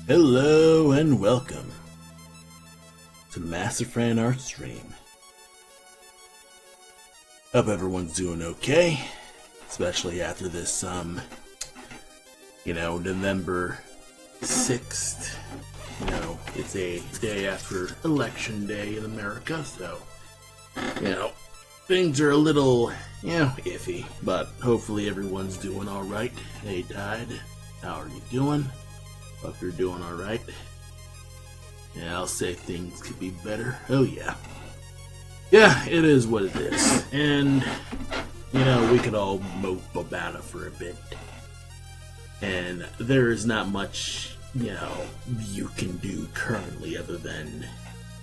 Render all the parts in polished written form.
Hello and welcome to Master Fran Art Stream. Hope everyone's doing okay, especially after this, November 6th. It's a day after Election Day in America, so, things are a little, iffy, but hopefully everyone's doing alright. Hey, Tide, how are you doing? Hope you're doing alright. Yeah, I'll say things could be better. Oh yeah. Yeah, it is what it is. And, we could all mope about it for a bit. And there is not much, you can do currently other than,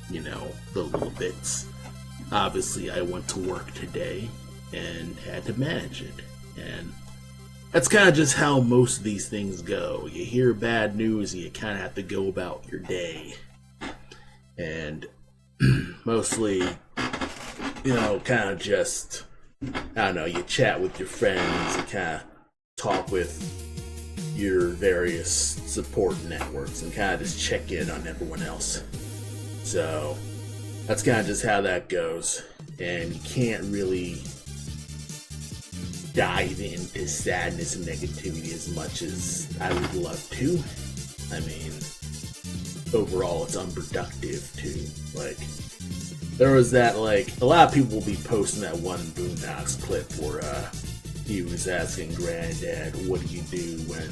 the little bits. Obviously, I went to work today and had to manage it. And that's kind of just how most of these things go. You hear bad news and you kind of have to go about your day. And mostly, kind of just, you chat with your friends, you kind of talk with your various support networks and kind of just check in on everyone else. So, that's kind of just how that goes. And you can't really dive into sadness and negativity as much as I would love to. I mean, overall it's unproductive too. There was that, a lot of people will be posting that one Boondocks clip where he was asking Granddad, what do you do when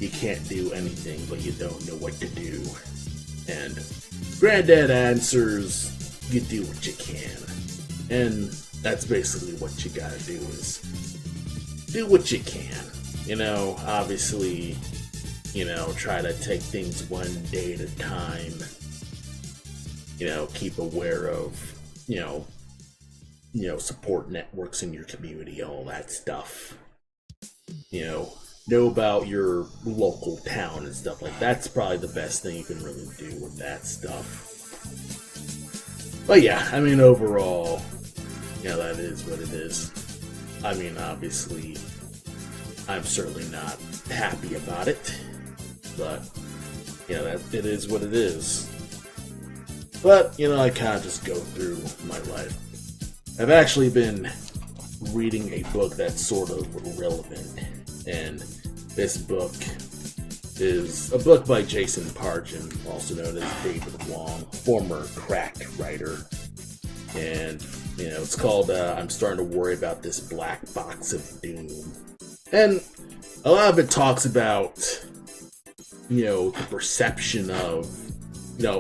you can't do anything but you don't know what to do? And Granddad answers, you do what you can. And that's basically what you gotta do, is do what you can. Obviously, try to take things one day at a time. Keep aware of, support networks in your community, all that stuff. Know about your local town and stuff like that. That's probably the best thing you can really do with that stuff. But yeah, overall, that is what it is. Obviously, I'm certainly not happy about it, but, that it is what it is. But, I kind of just go through my life. I've actually been reading a book that's sort of relevant, and this book is a book by Jason Pargin, also known as David Wong, former Cracked writer. And, it's called, I'm Starting to Worry About This Black Box of Doom. And a lot of it talks about, the perception of,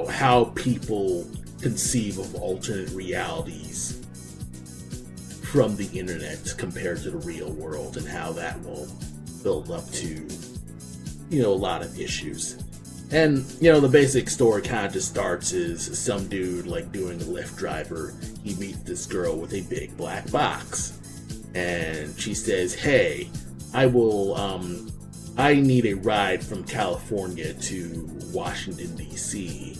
how people conceive of alternate realities from the internet compared to the real world, and how that will build up to, a lot of issues. And, the basic story kind of just starts is some dude, doing a Lyft driver. He meets this girl with a big black box. And she says, hey, I need a ride from California to Washington, D.C.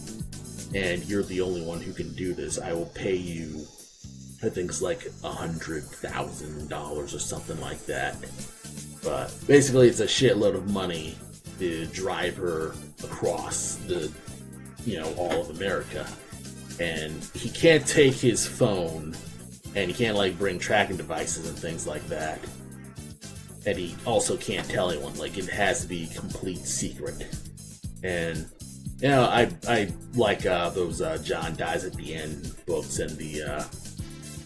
And you're the only one who can do this. I will pay you, I think it's $100,000 or something like that. But basically it's a shitload of money to drive her across the, all of America. And he can't take his phone, and he can't, bring tracking devices and things like that. And he also can't tell anyone, it has to be complete secret. And, I like those John Dies at the End books and the,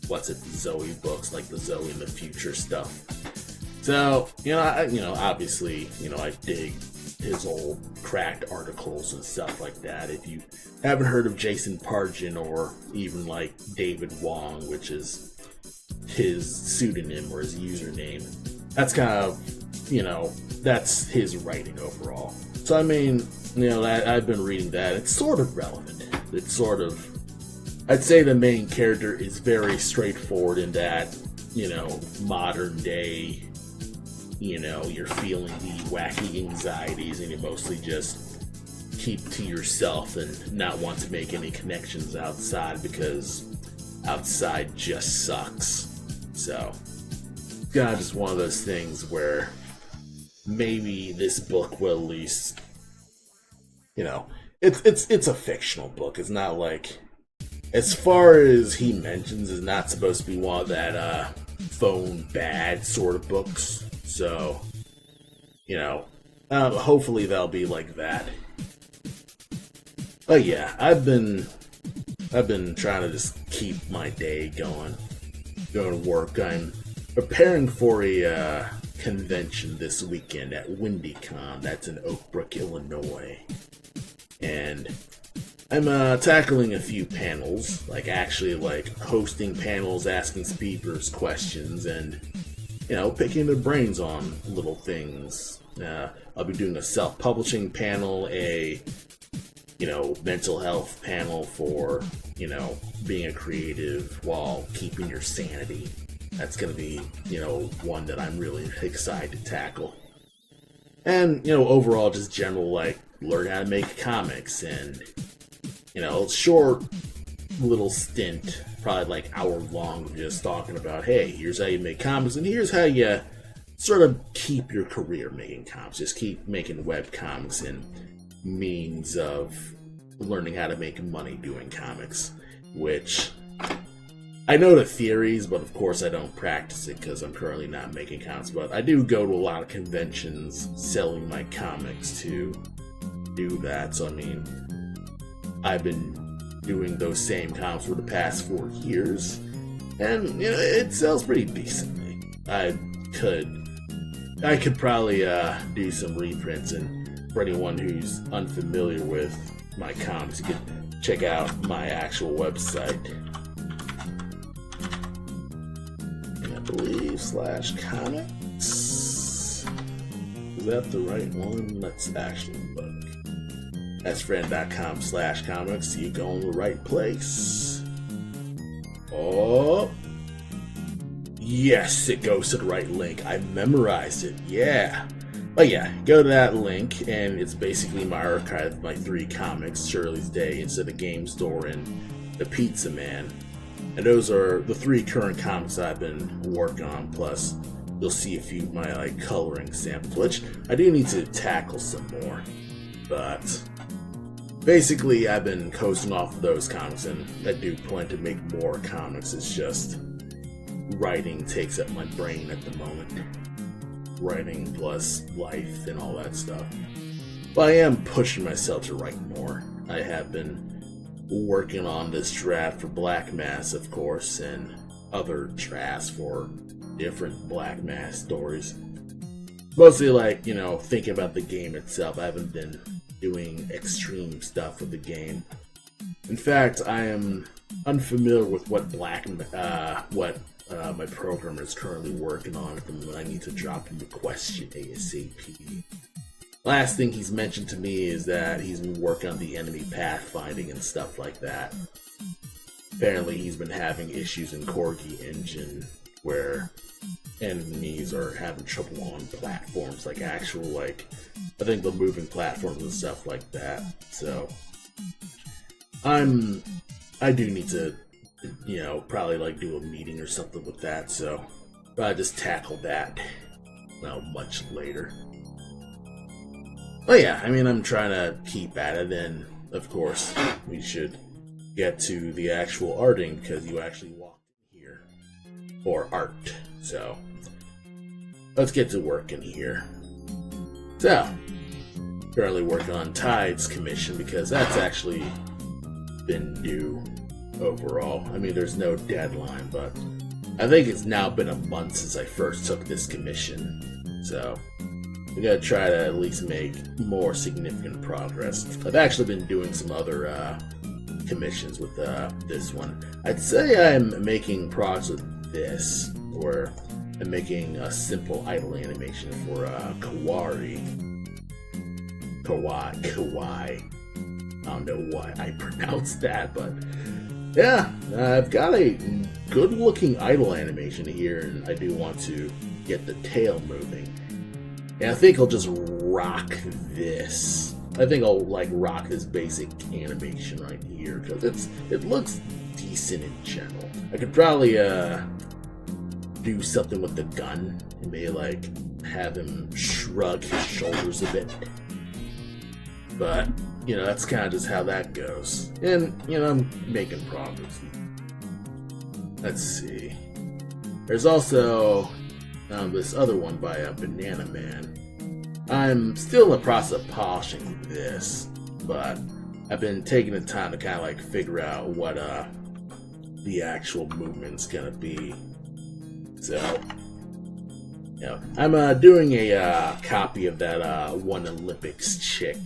the Zoe books, the Zoe in the Future stuff. So, obviously, I dig his old Cracked articles and stuff like that. If you haven't heard of Jason Pargin, or even David Wong, which is his pseudonym or his username, that's kind of, that's his writing overall. So I've been reading that. It's sort of relevant. It's sort of, I'd say the main character is very straightforward in that, modern day, you're feeling the wacky anxieties and you mostly just keep to yourself and not want to make any connections outside because outside just sucks. So, kind of just one of those things where maybe this book will at least you know, it's a fictional book. It's not like, as far as he mentions, is not supposed to be one of that phone bad sort of books. So, you know, hopefully that'll be like that. But yeah, I've been trying to just keep my day going to work. I'm preparing for a convention this weekend at Windycon. That's in Oak Brook, Illinois. And I'm tackling a few panels, like actually like hosting panels, asking speakers questions, and, you know, picking their brains on little things. I'll be doing a self-publishing panel, a, you know, mental health panel for, you know, being a creative while keeping your sanity. That's going to be, you know, one that I'm really excited to tackle. And, you know, overall, just general, like, learn how to make comics and, you know, short little stint, probably like hour long, just talking about, hey, here's how you make comics, and here's how you sort of keep your career making comics. Just keep making web comics and means of learning how to make money doing comics, which I know the theories, but of course I don't practice it because I'm currently not making comics. But I do go to a lot of conventions selling my comics to do that. So I mean, I've been doing those same comics for the past 4 years, and, you know, it sells pretty decently. I could probably do some reprints, and for anyone who's unfamiliar with my comics, you can check out my actual website. And I believe /comics. Is that the right one? Let's actually look. That's friend.com/comics. You go in the right place. Oh, yes, it goes to the right link. I memorized it. Yeah. But yeah, go to that link, and it's basically my archive of my 3 comics: Shirley's Day, Inside the Game Store, and The Pizza Man. And those are the 3 current comics I've been working on. Plus, you'll see a few of my like coloring samples, which I do need to tackle some more. But basically, I've been coasting off of those comics, and I do plan to make more comics. It's just writing takes up my brain at the moment. Writing plus life and all that stuff. But I am pushing myself to write more. I have been working on this draft for Black Mass, of course, and other drafts for different Black Mass stories. Mostly like, you know, thinking about the game itself. I haven't been doing extreme stuff with the game. In fact, I am unfamiliar with what my programmer is currently working on at the moment. I need to drop him a question ASAP. Last thing he's mentioned to me is that he's been working on the enemy pathfinding and stuff like that. Apparently he's been having issues in Corgi Engine where enemies are having trouble on platforms, like actual, like, I think the moving platforms and stuff like that. So I do need to, you know, probably like do a meeting or something with that, so probably just tackle that, well, much later. But yeah, I mean, I'm trying to keep at it, and of course we should get to the actual arting, because you actually walked in here for art. So let's get to work in here. So currently working on Tide's commission, because that's actually been due overall. I mean, there's no deadline, but I think it's now been a month since I first took this commission, so we gotta try to at least make more significant progress. I've actually been doing some other commissions with this one. I'd say I'm making progress with this, or I'm making a simple idle animation for Kawaii. I don't know why I pronounced that, but yeah, I've got a good-looking idle animation here, and I do want to get the tail moving. And I think I'll just rock this. I think I'll like rock this basic animation right here, because it looks decent in general. I could probably do something with the gun and maybe like have him shrug his shoulders a bit. But that's kind of just how that goes. And, I'm making progress. Let's see. There's also this other one by Banana Man. I'm still in the process of polishing this, but I've been taking the time to kind of like figure out what the actual movement's gonna be. So, I'm doing a copy of that one Olympics chick,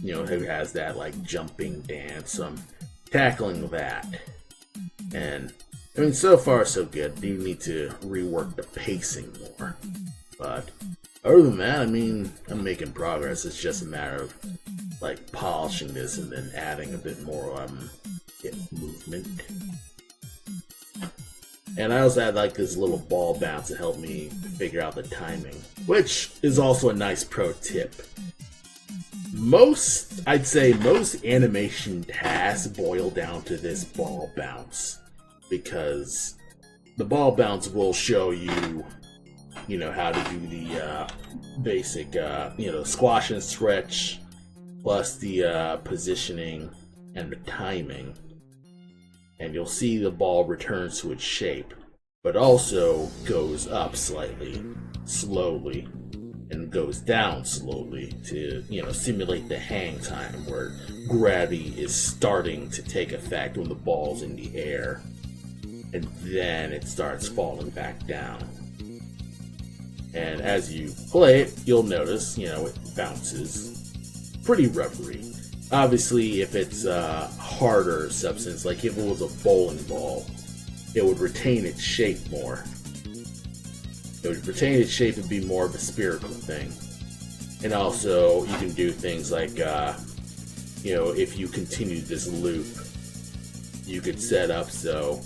who has that like jumping dance. So I'm tackling that, and I mean, so far so good. Do need to rework the pacing more, but other than that, I mean, I'm making progress. It's just a matter of like polishing this and then adding a bit more movement. And I also had like this little ball bounce to help me figure out the timing, which is also a nice pro tip. I'd say most animation tasks boil down to this ball bounce, because the ball bounce will show you, how to do the basic, squash and stretch, plus the positioning and the timing. And you'll see the ball returns to its shape, but also goes up slightly, slowly, and goes down slowly to, simulate the hang time where gravity is starting to take effect when the ball's in the air, and then it starts falling back down. And as you play it, you'll notice, it bounces pretty rubbery. Obviously, if it's a harder substance, like if it was a bowling ball, it would retain its shape more. It would retain its shape and be more of a spherical thing. And also, you can do things like, if you continue this loop, you could set up so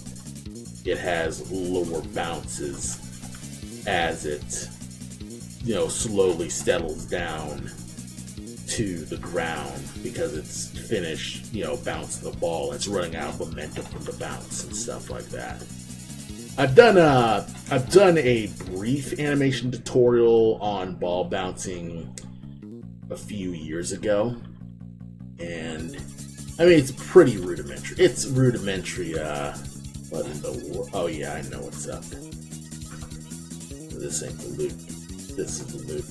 it has lower bounces as it, slowly settles down to the ground, because it's finished, bouncing the ball. It's running out of momentum from the bounce and stuff like that. I've done a brief animation tutorial on ball bouncing a few years ago, and I mean, it's pretty rudimentary. It's rudimentary. What in the world? Oh yeah, I know what's up. This ain't the loop. This is the loop.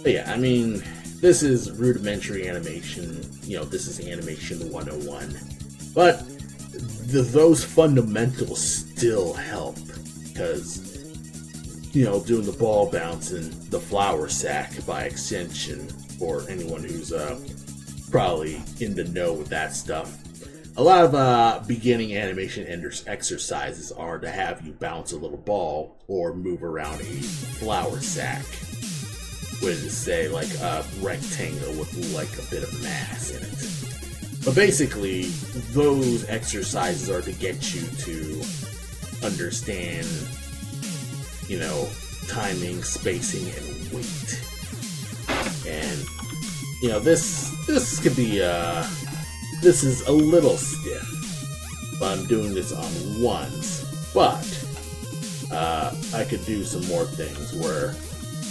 But yeah, I mean, this is rudimentary animation. This is animation 101. But those fundamentals still help, because, doing the ball bounce and the flour sack by extension, for anyone who's probably in the know with that stuff. A lot of beginning animation exercises are to have you bounce a little ball or move around a flour sack with, say, like a rectangle with like a bit of mass in it. But basically, those exercises are to get you to understand, timing, spacing, and weight. And, this could be, this is a little stiff, but I'm doing this on ones. But I could do some more things where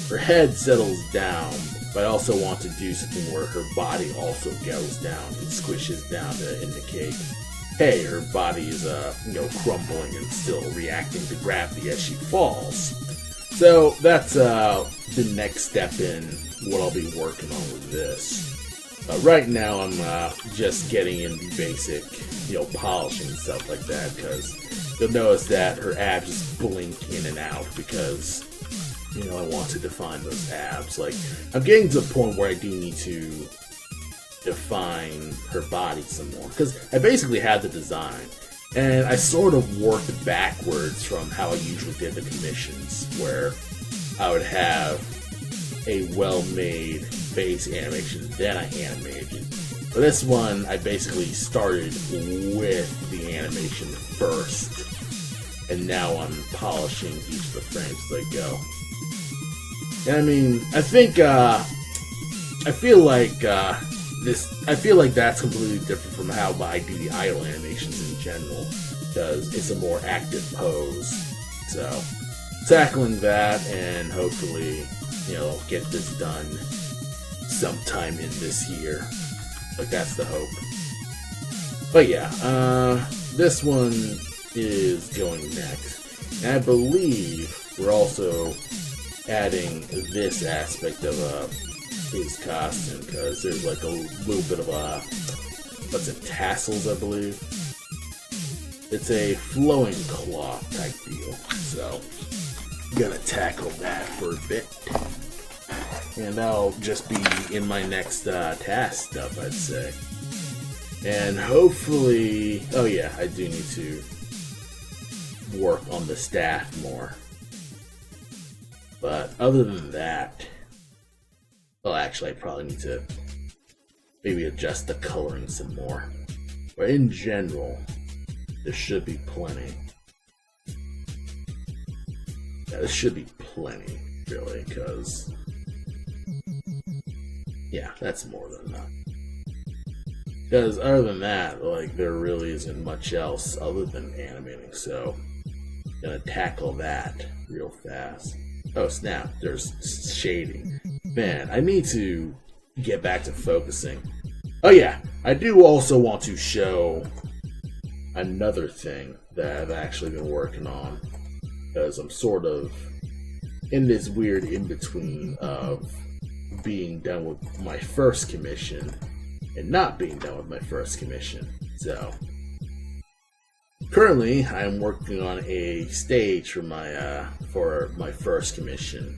her head settles down, but I also want to do something where her body also goes down and squishes down to indicate, hey, her body is crumbling and still reacting to gravity as she falls. So that's the next step in what I'll be working on with this. Right now, I'm just getting in the basic, polishing and stuff like that, because you'll notice that her abs just blink in and out, because, I want to define those abs. Like, I'm getting to the point where I do need to define her body some more, because I basically had the design, and I sort of worked backwards from how I usually did the commissions, where I would have a well-made base animation, then I animated. For this one, I basically started with the animation first, and now I'm polishing each of the frames as I go. And I mean, I feel like that's completely different from how I do the idle animations in general, because it's a more active pose. So, tackling that, and hopefully, get this done sometime in this year. Like, that's the hope. But yeah, this one is going next. And I believe we're also adding this aspect of his costume, because there's like a little bit of what's it, tassels, I believe. It's a flowing cloth type deal, so I'm gonna tackle that for a bit. And that'll just be in my next task stuff, I'd say. And hopefully, oh yeah, I do need to work on the staff more. But other than that, well, actually, I probably need to maybe adjust the coloring some more. But in general, there should be plenty. Yeah, there should be plenty, really, because yeah, that's more than enough. Because other than that, like, there really isn't much else other than animating, so I'm gonna tackle that real fast. Oh snap, there's shading. Man, I need to get back to focusing. Oh yeah, I do also want to show another thing that I've actually been working on, because I'm sort of in this weird in-between of being done with my first commission and not being done with my first commission. So currently I'm working on a stage for my first commission,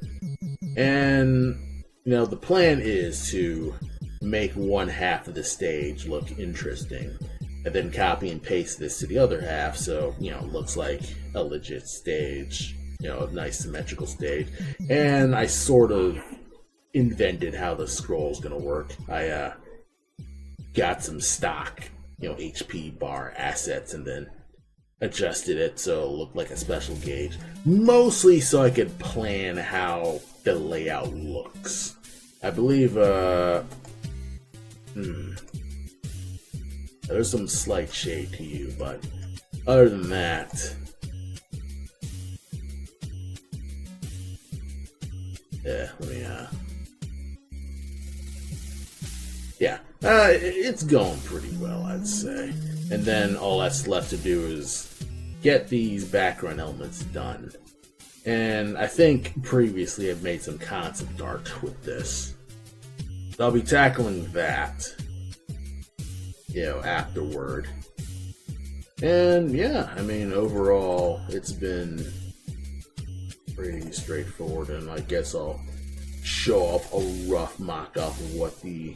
and you know, the plan is to make one half of the stage look interesting and then copy and paste this to the other half, so you know, it looks like a legit stage, you know, a nice symmetrical stage. And I sort of invented how the scroll's gonna work. I got some stock, you know, HP bar assets, and then adjusted it so it looked like a special gauge, mostly so I could plan how the layout looks. I believe there's some slight shade to you, but other than that, yeah, it's going pretty well, I'd say. And then all that's left to do is get these background elements done. And I think previously I've made some concept art with this. So I'll be tackling that, you know, afterward. And yeah, I mean, overall, it's been pretty straightforward, and I guess I'll show off a rough mock-up of what the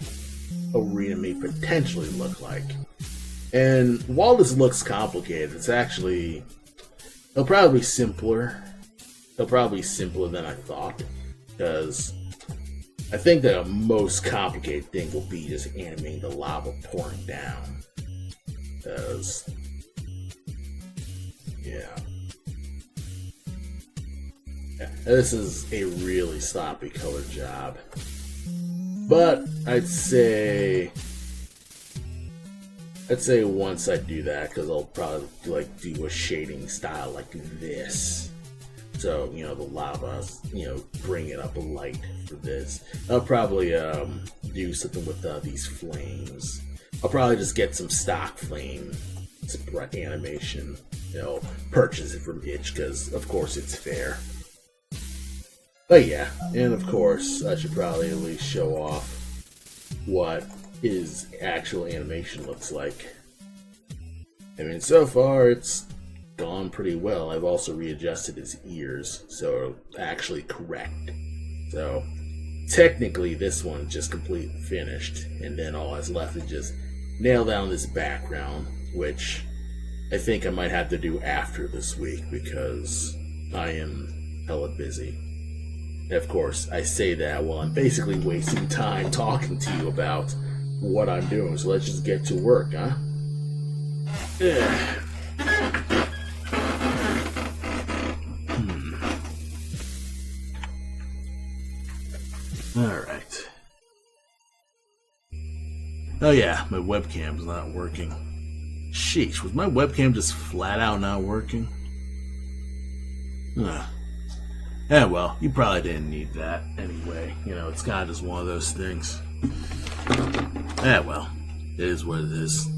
arena may potentially look like. And while this looks complicated, it's actually, it'll probably be simpler. It'll probably be simpler than I thought, because I think the most complicated thing will be just animating the lava pouring down. Because, yeah, this is a really sloppy color job. But I'd say once I do that, because I'll probably like do a shading style like this. So, you know, the lava, you know, bring it up a light for this. I'll probably do something with these flames. I'll probably just get some stock flame sprite animation, you know, purchase it from Itch, because of course it's fair. But yeah, and of course I should probably at least show off what his actual animation looks like. I mean, so far it's gone pretty well. I've also readjusted his ears, so actually correct. So technically this one's just completely finished, and then all that's left is just nail down this background, which I think I might have to do after this week because I am hella busy. And of course, I say that while I'm basically wasting time talking to you about what I'm doing, so let's just get to work, huh? Yeah. Alright. Oh yeah, my webcam's not working. Sheesh, was my webcam just flat out not working? Yeah, well, you probably didn't need that anyway. You know, it's kind of just one of those things. Yeah, well. It is what it is.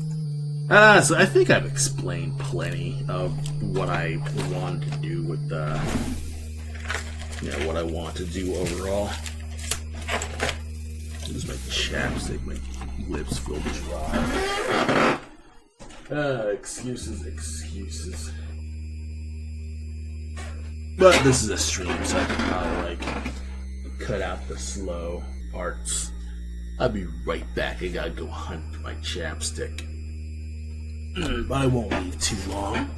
So I think I've explained plenty of what I wanted to do with what I want to do overall. Use my chapstick, my lips feel dry. Excuses. But this is a stream, so I can probably cut out the slow parts. I'll be right back. I gotta go hunt for my chapstick. But I won't leave too long.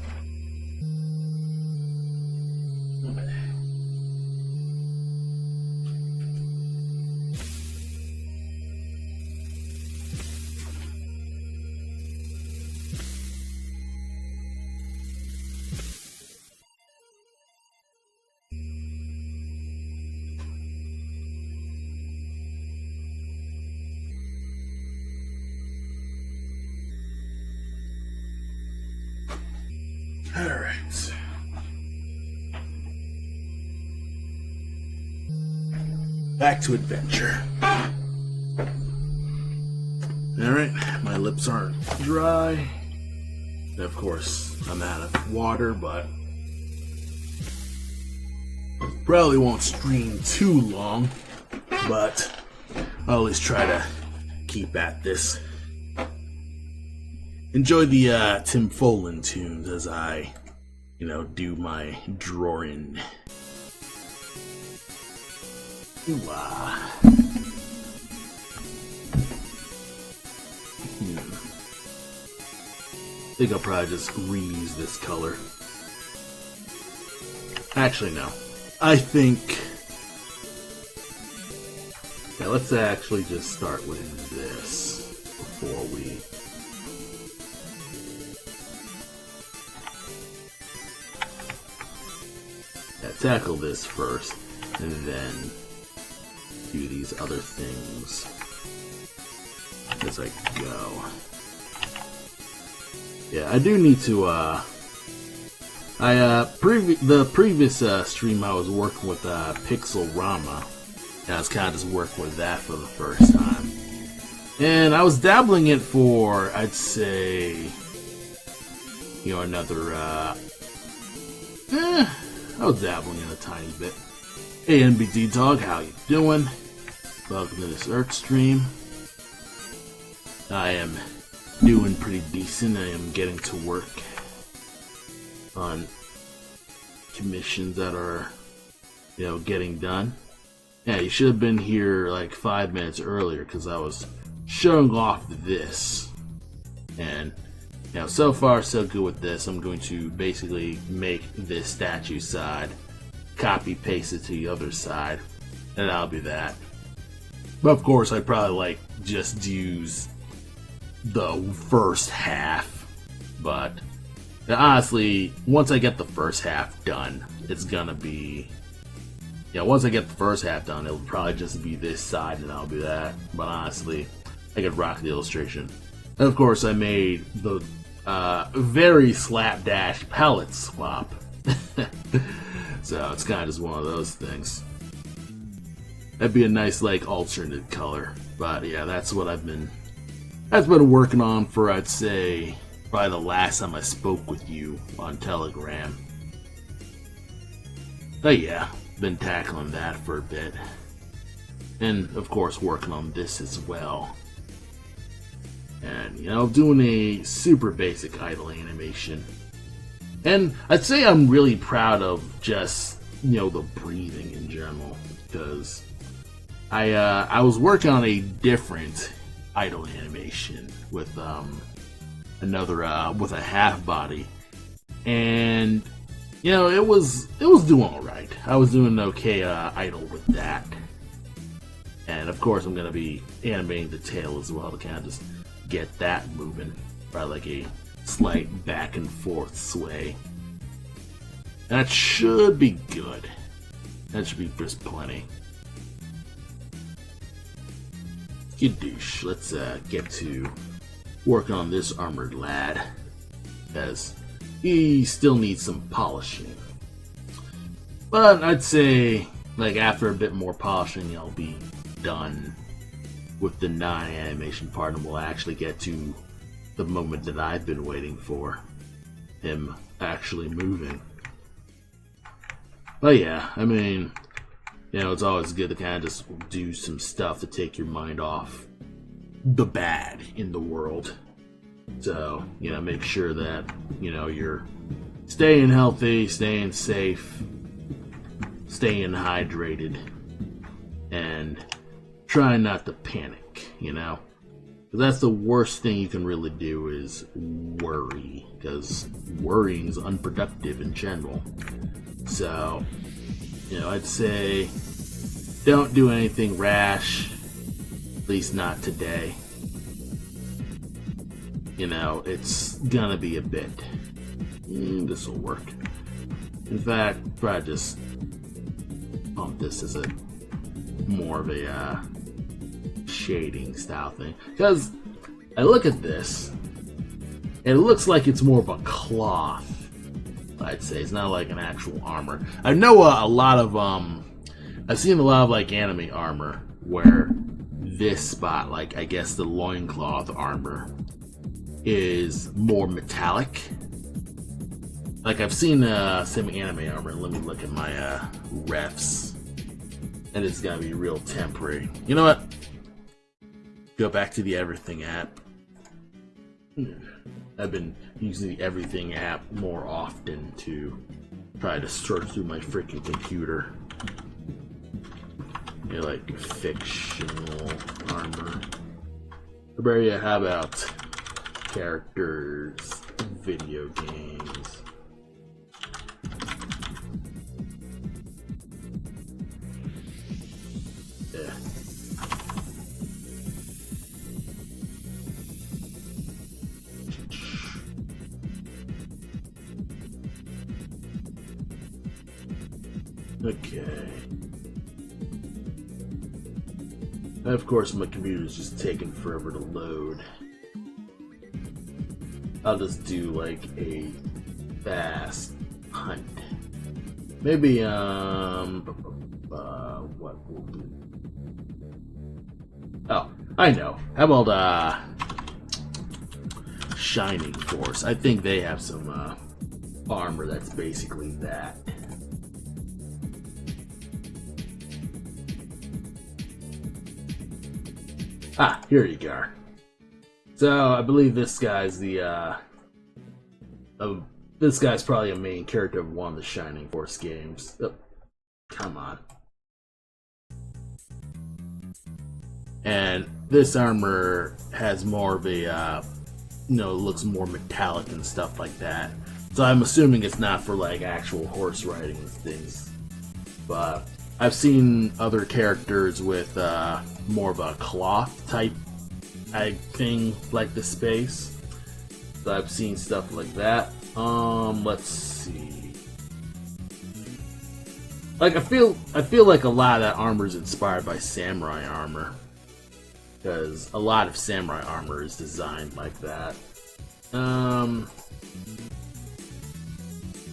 Alright. Back to adventure. Alright, my lips aren't dry. And of course, I'm out of water, but probably won't stream too long. But I'll always try to keep at this. Enjoy the Tim Follin tunes as I, do my drawing. Ooh-ah. I think I'll probably just reuse this color. Actually, no. I think... Yeah, let's actually just start with this before we... tackle this first, and then do these other things as I go. Yeah, I do need to, the previous stream I was working with Pixelrama, and I was kind of just working with that for the first time. And I was dabbling it for, I'd say, another, I was dabbling in a tiny bit. Hey NBD Dog, how you doing? Welcome to this Earth stream. I am doing pretty decent. I am getting to work on commissions that are, getting done. Yeah, you should have been here like 5 minutes earlier because I was showing off this. And so far so good with this. I'm going to basically make this statue side, copy paste it to the other side, and that'll be that. But of course I'd probably just use the first half, but honestly once I get the first half done, it's gonna be once I get the first half done, it'll probably just be this side and that'll be that. But honestly, I could rock the illustration. And of course I made the very slapdash palette swap. So it's kind of just one of those things. That'd be a nice alternate color. But yeah, that's what I've been working on for, I'd say, probably the last time I spoke with you on Telegram. But yeah, been tackling that for a bit. And of course working on this as well. And, doing a super basic idle animation. And I'd say I'm really proud of just, the breathing in general. Because I was working on a different idle animation with with a half body. And, it was doing alright. I was doing okay idle with that. And of course I'm going to be animating the tail as well to kind of just get that moving by a slight back and forth sway. That should be good. That should be just plenty. Skidoosh. Let's get to working on this armored lad, as he still needs some polishing. But I'd say after a bit more polishing, he'll be done with the non-animation part, and we'll actually get to the moment that I've been waiting for, him actually moving. But yeah, I mean, you know, it's always good to kind of just do some stuff to take your mind off the bad in the world. So, you know, make sure that, you know, you're staying healthy, staying safe, staying hydrated, and trying not to panic, you know? Because that's the worst thing you can really do is worry, because worrying is unproductive in general. So, you know, I'd say don't do anything rash, at least not today. You know, it's gonna be a bit. This'll work. In fact, probably just bump this as a more of a shading style thing. Because I look at this, and it looks like it's more of a cloth. I'd say it's not like an actual armor. I know a lot of I've seen a lot of like anime armor where this spot, like I guess the loincloth armor, is more metallic. Like I've seen some anime armor. Let me look at my refs, and it's gonna be real temporary. You know what? Go back to the Everything app. I've been using the Everything app more often to try to sort through my freaking computer. You know, like fictional armor. But yeah, how about characters, video games? Yeah. Okay. And of course, my computer is just taking forever to load. I'll just do like a fast hunt. Maybe what will be? Oh, I know. How about Shining Force? I think they have some armor that's basically that. Ah, here you go. So I believe this guy's the this guy's probably a main character of one of the Shining Force games. Oh, come on. And this armor has more of a you know, looks more metallic and stuff like that. So I'm assuming it's not for like actual horse riding and things. But I've seen other characters with more of a cloth type thing, like the space. So I've seen stuff like that. Let's see. Like I feel like a lot of that armor is inspired by samurai armor, because a lot of samurai armor is designed like that.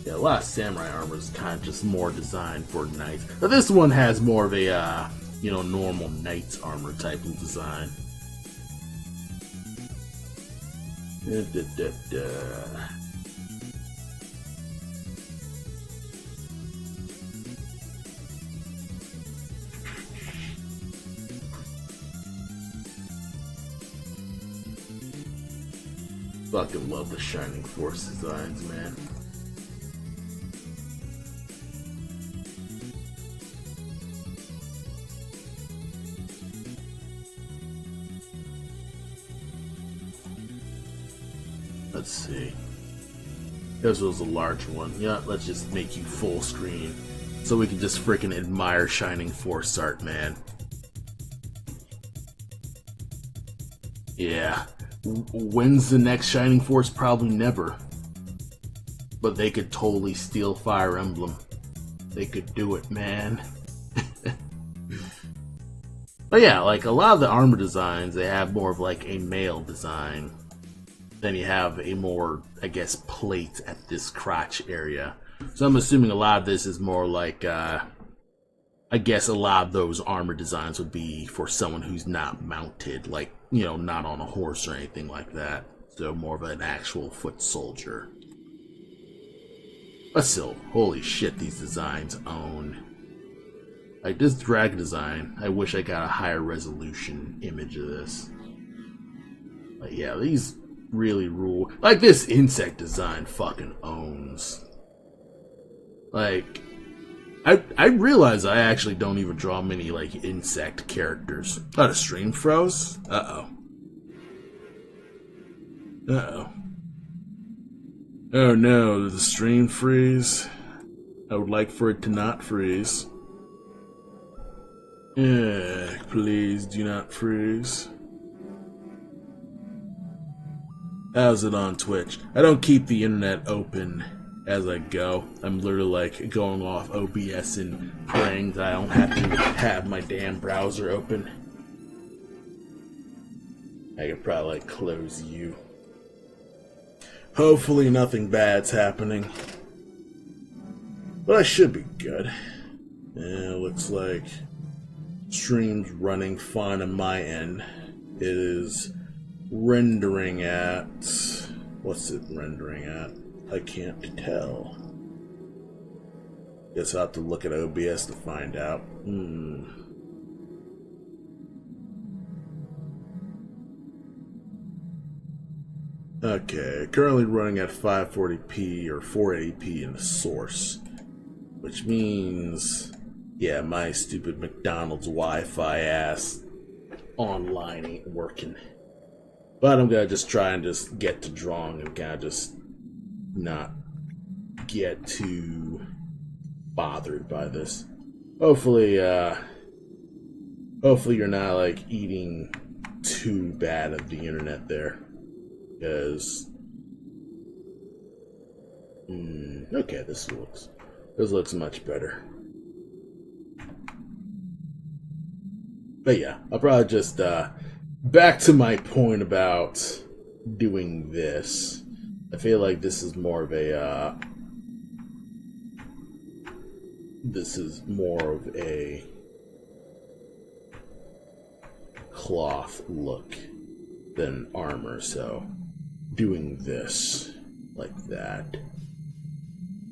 Yeah, a lot of samurai armor is kind of just more designed for knights. But this one has more of a, you know, normal knight's armor type of design. Fucking love the Shining Force designs, man. Let's see. This was a large one. Yeah, let's just make you full screen so we can just freaking admire Shining Force art, man. Yeah. When's the next Shining Force? Probably never. But they could totally steal Fire Emblem. They could do it, man. But yeah, like a lot of the armor designs, they have more of like a male design. Then you have a more, I guess, plate at this crotch area. So I'm assuming a lot of this is more like I guess a lot of those armor designs would be for someone who's not mounted, like, you know, not on a horse or anything like that. So more of an actual foot soldier. But still, holy shit, these designs own. Like this dragon design, I wish I got a higher resolution image of this. But yeah, these really rule. Like this insect design fucking owns. Like, I realize I actually don't even draw many like insect characters. Oh, the stream froze? Uh-oh. Uh-oh. Oh no, did the stream freeze? I would like for it to not freeze. Yeah, please do not freeze. How's it on Twitch? I don't keep the internet open as I go. I'm literally like going off OBS and praying that I don't have to have my damn browser open. I could probably like close you. Hopefully nothing bad's happening. But I should be good. Yeah, looks like stream's running fine on my end. It is rendering at... What's it rendering at? I can't tell. Guess I'll have to look at OBS to find out. Okay, currently running at 540p or 480p in the source. Which means... Yeah, my stupid McDonald's Wi-Fi ass online ain't working. But I'm gonna just try and just get to drawing and kind of just not get too bothered by this. Hopefully, hopefully you're not like eating too bad of the internet there, because okay, this looks much better. But yeah, I'll probably just back to my point about doing this. I feel like this is more of a cloth look than armor, so doing this like that.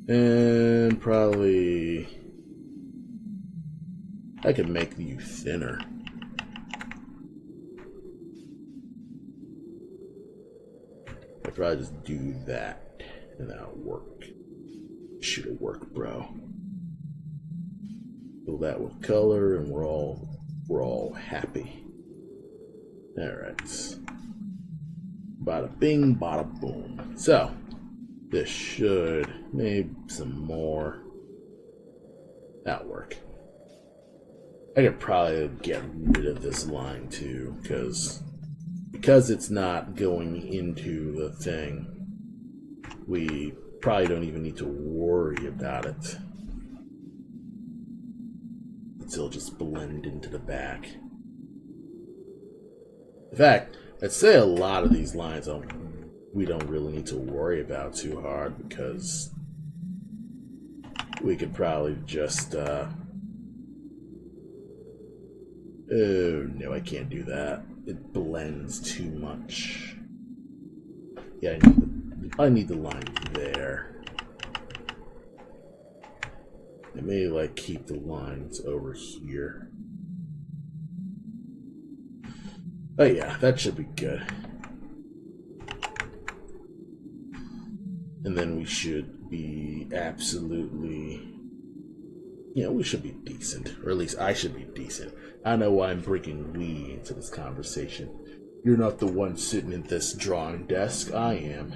And probably I could make you thinner. I'd probably just do that, and that'll work. Should've worked, bro. Fill that with color, and we're all happy. All right. Bada bing, bada boom. So this should maybe some more. That'll work. I could probably get rid of this line too, because it's not going into the thing, we probably don't even need to worry about it. It'll just blend into the back. In fact, I'd say a lot of these lines we don't really need to worry about too hard, because we could probably just oh no, I can't do that. It blends too much. Yeah, I need the line there. I may like keep the lines over here. Oh yeah, that should be good. And then we should be absolutely... we should be decent. Or at least I should be decent. I don't know why I'm bringing we into this conversation. You're not the one sitting at this drawing desk. I am.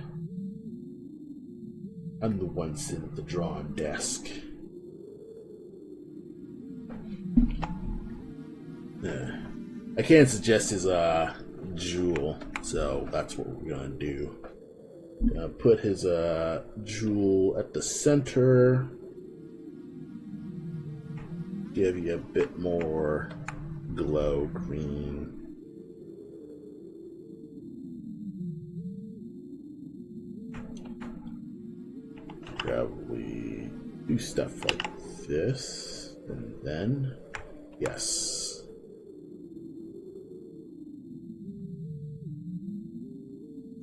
I'm the one sitting at the drawing desk. I can't suggest his jewel, so that's what we're gonna do. Put his jewel at the center. Give you a bit more glow green. Probably do stuff like this. And then, yes.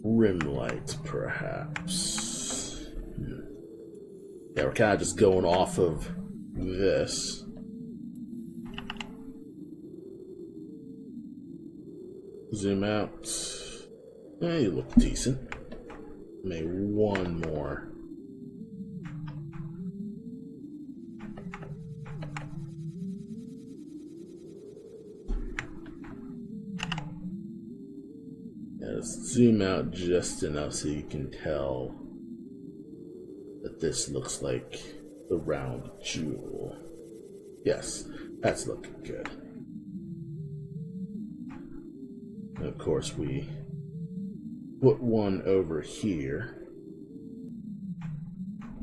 Rim lights, perhaps. Yeah, we're kind of just going off of this. Zoom out. You look decent. Maybe one more. Zoom out just enough so you can tell that this looks like the round jewel. Yes, that's looking good. And of course, we put one over here.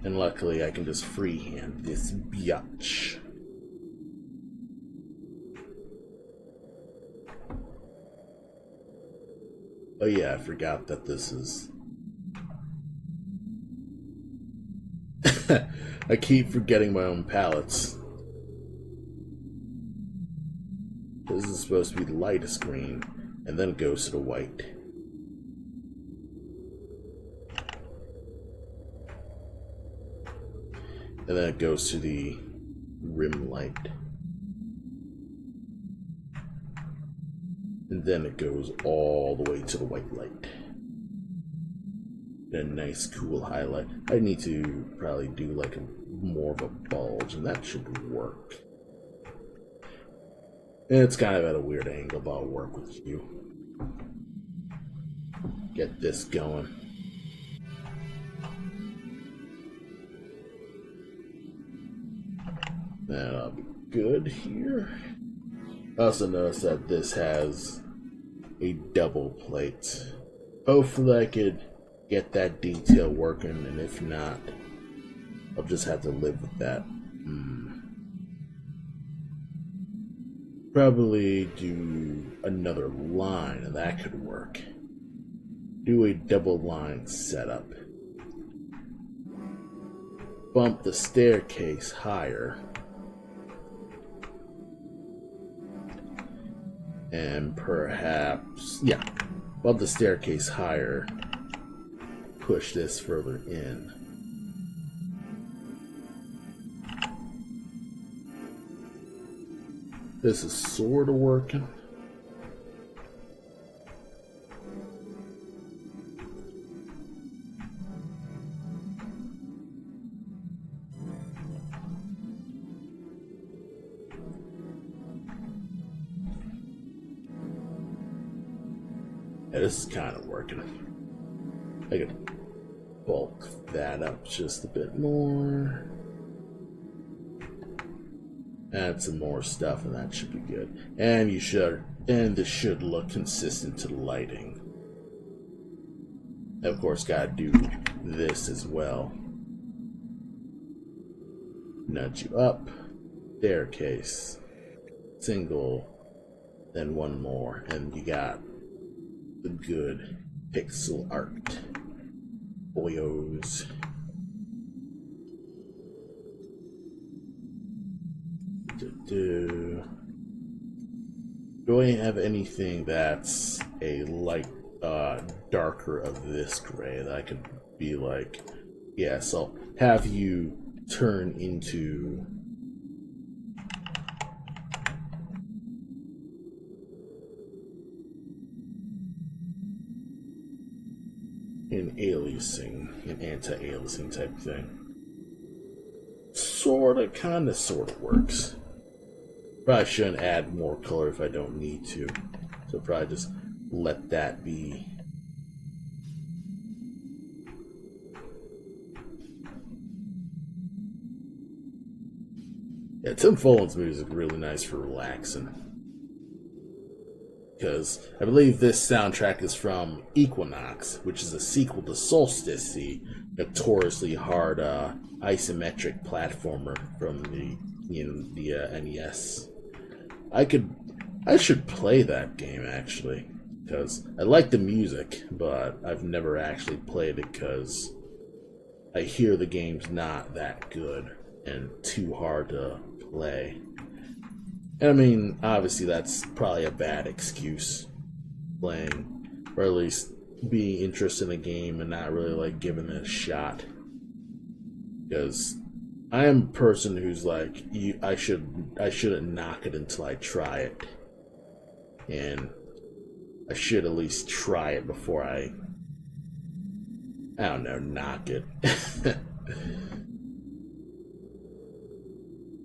And luckily, I can just freehand this biatch. Oh yeah, I forgot that this is... I keep forgetting my own palettes. This is supposed to be the lightest green, and then it goes to the white. And then it goes to the rim light. And then it goes all the way to the white light. And a nice cool highlight. I need to probably do like more of a bulge, and that should work. And it's kind of at a weird angle, but I'll work with you. Get this going. That'll be good here. I also noticed that this has a double plate. Hopefully I could get that detail working, and if not, I'll just have to live with that. Probably do another line, and that could work. Do a double line setup. Bump the staircase higher. And perhaps, yeah, bump the staircase higher. Push this further in. This is sort of working. Yeah, this is kind of working. I could bulk that up just a bit more. Add some more stuff, and that should be good. And this should look consistent to the lighting. Of course, gotta do this as well. Nudge you up. Staircase. Single. Then one more, and you got the good pixel art. Boyos. Do I have anything that's a light, darker of this gray that I could be like, yes, I'll have you turn into an aliasing, an anti-aliasing type thing. Sorta, kinda, sorta works. Probably shouldn't add more color if I don't need to. So probably just let that be. Yeah, Tim Follins music is really nice for relaxing. Because I believe this soundtrack is from Equinox, which is a sequel to Solstice, the notoriously hard isometric platformer from the NES. I should play that game actually, because I like the music, but I've never actually played it because I hear the game's not that good and too hard to play. And I mean, obviously that's probably a bad excuse, playing, or at least being interested in a game and not really like giving it a shot. Because I am a person who's like, I shouldn't knock it until I try it, and I should at least try it before I don't know, knock it.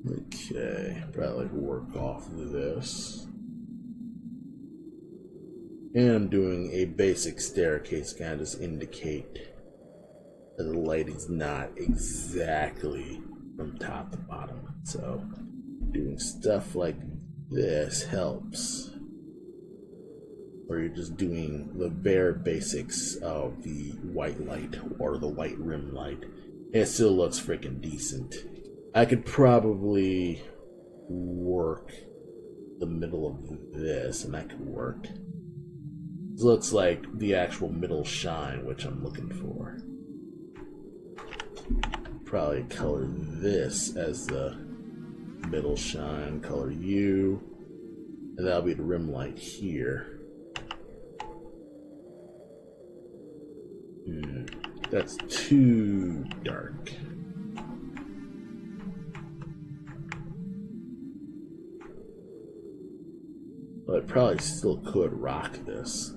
Okay, probably work off of this. And I'm doing a basic staircase, kind of just indicate that the lighting's not exactly from top to bottom. So doing stuff like this helps. Or you're just doing the bare basics of the white light or the white rim light. And it still looks freaking decent. I could probably work the middle of this, and that could work. This looks like the actual middle shine, which I'm looking for. Probably color this as the middle shine, color you, and that'll be the rim light here. That's too dark. But I probably still could rock this.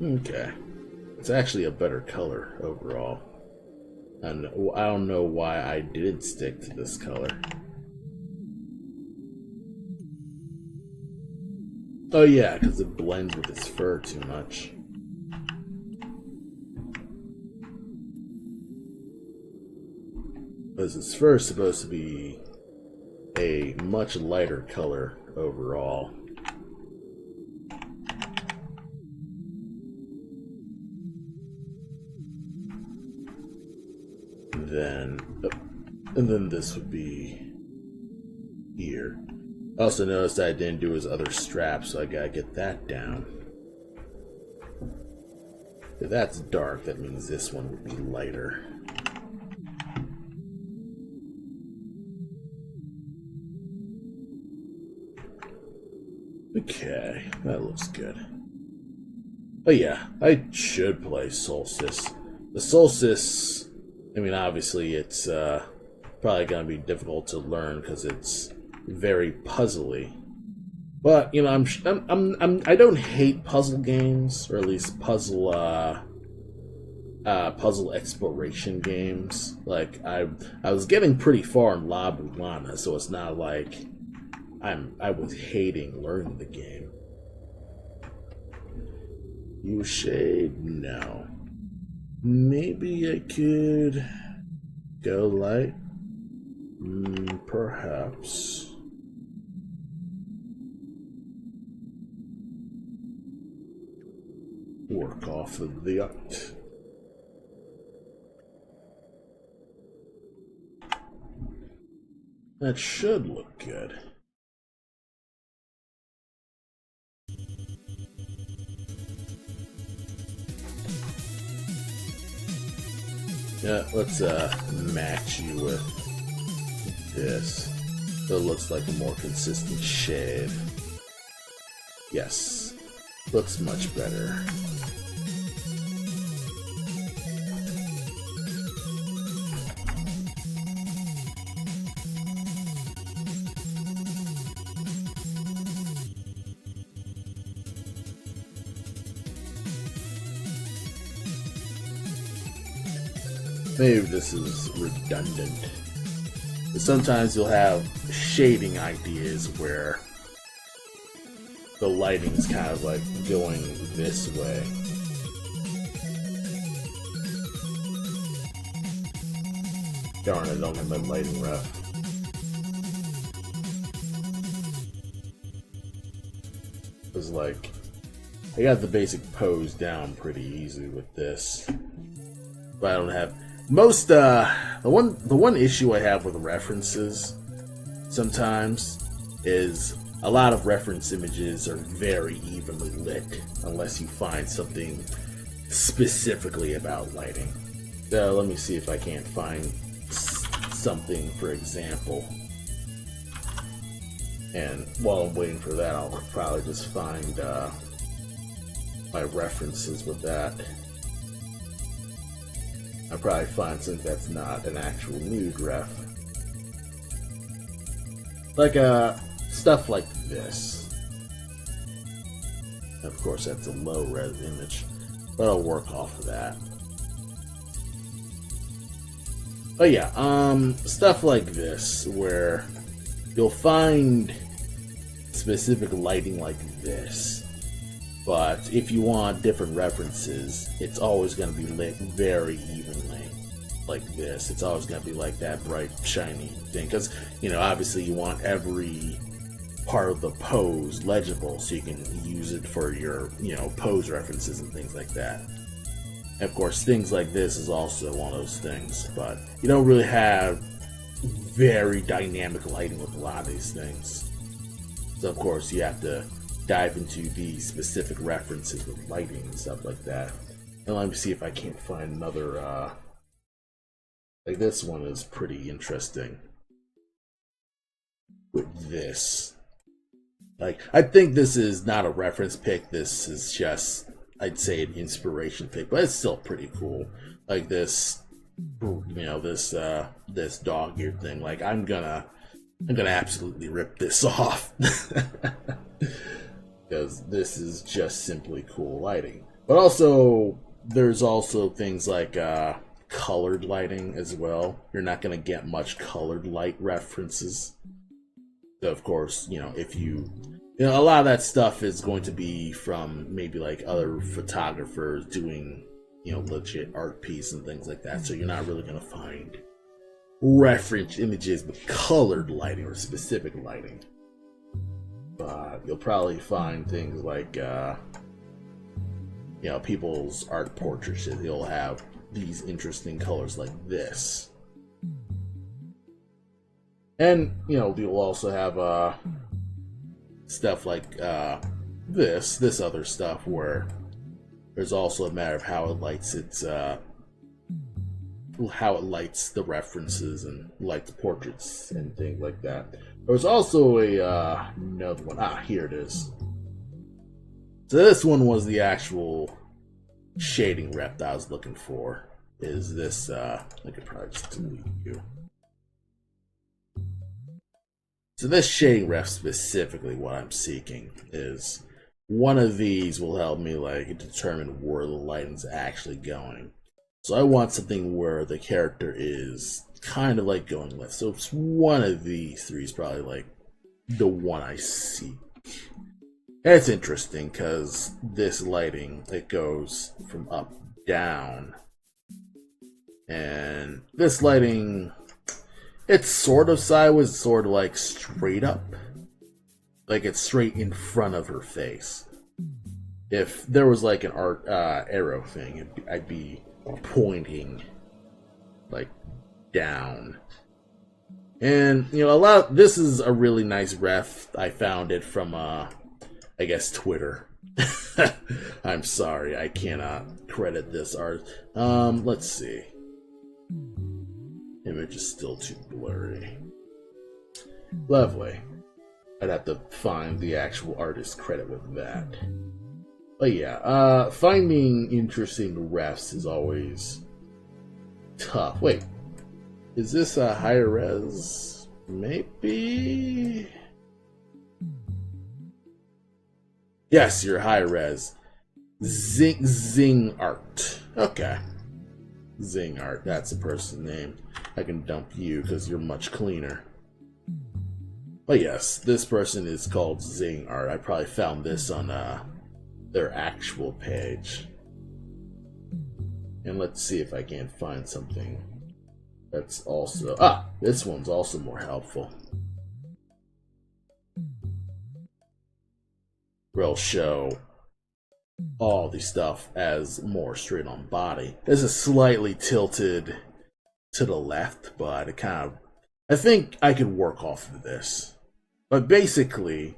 Okay. It's actually a better color overall. And I don't know why I didn't stick to this color. Oh yeah, because it blends with its fur too much. Because its fur is supposed to be a much lighter color overall. And then this would be here. Also noticed I didn't do his other strap, so I gotta get that down. If that's dark, that means this one would be lighter. Okay, that looks good. Oh yeah, I should play Solstice. The Solstice, I mean, obviously it's probably gonna be difficult to learn because it's very puzzly. But you know, I don't hate puzzle games, or at least puzzle exploration games. Like I was getting pretty far in La Bulana, so it's not like I was hating learning the game. You shade? No. Maybe I could go light? Perhaps. Work off of the art. That should look good. Yeah, let's match you with this. So it looks like a more consistent shade. Yes, looks much better. Maybe this is redundant. But sometimes you'll have shading ideas where the lighting is kind of like going this way. Darn, I don't have my lighting rough. It's like, I got the basic pose down pretty easy with this. But I don't have most the one issue I have with references sometimes is a lot of reference images are very evenly lit unless you find something specifically about lighting. So let me see if I can't find something for example. And while I'm waiting for that, I'll probably just find my references with that. I'll probably find something that's not an actual nude ref. Like stuff like this. Of course, that's a low res image, but I'll work off of that. But yeah, stuff like this where you'll find specific lighting like this, but if you want different references, it's always going to be lit very evenly like this. It's always going to be like that bright, shiny thing, because, you know, obviously you want every part of the pose legible so you can use it for your, you know, pose references and things like that. And of course, things like this is also one of those things, but you don't really have very dynamic lighting with a lot of these things. So of course you have to dive into the specific references with lighting and stuff like that. And let me see if I can't find another, like this one is pretty interesting with this. Like, I think this is not a reference pick, this is just, I'd say, an inspiration pick, but it's still pretty cool. Like this, you know, this dog-eared thing. Like, I'm gonna absolutely rip this off because this is just simply cool lighting. But also, there's also things like colored lighting as well. You're not gonna get much colored light references. So of course, you know, if you know, a lot of that stuff is going to be from maybe like other photographers doing, you know, legit art piece and things like that. So you're not really going to find reference images with colored lighting or specific lighting. But you'll probably find things like, you know, people's art portraits. They'll have these interesting colors like this. And, you know, you'll also have stuff like this other stuff where there's also a matter of how it lights its how it lights the references and lights portraits and things like that. There's also a another one. Here it is. So this one was the actual shading rep that I was looking for. Is this I could probably just delete you. So this shading ref specifically, what I'm seeking is one of these will help me like determine where the lighting's actually going. So I want something where the character is kind of like going left. So it's one of these three is probably like the one I seek. And it's interesting because this lighting, it goes from up down. And this lighting, it's sort of sideways, sort of like straight up. Like it's straight in front of her face. If there was like an arrow thing, I'd be pointing like down. And, you know, this is a really nice ref. I found it from, I guess, Twitter. I'm sorry, I cannot credit this art. Let's see. Image is still too blurry. Lovely. I'd have to find the actual artist credit with that. But yeah, finding interesting refs is always tough. Wait, is this a higher res? Maybe? Yes, you're high res. Zing art. Okay. Zing art, that's the person name. I can dump you because you're much cleaner. But yes, this person is called Zing Art. I probably found this on their actual page. And let's see if I can find something that's also... this one's also more helpful. We'll show all the stuff as more straight on body. This is slightly tilted to the left, but it kind of... I think I could work off of this. But basically,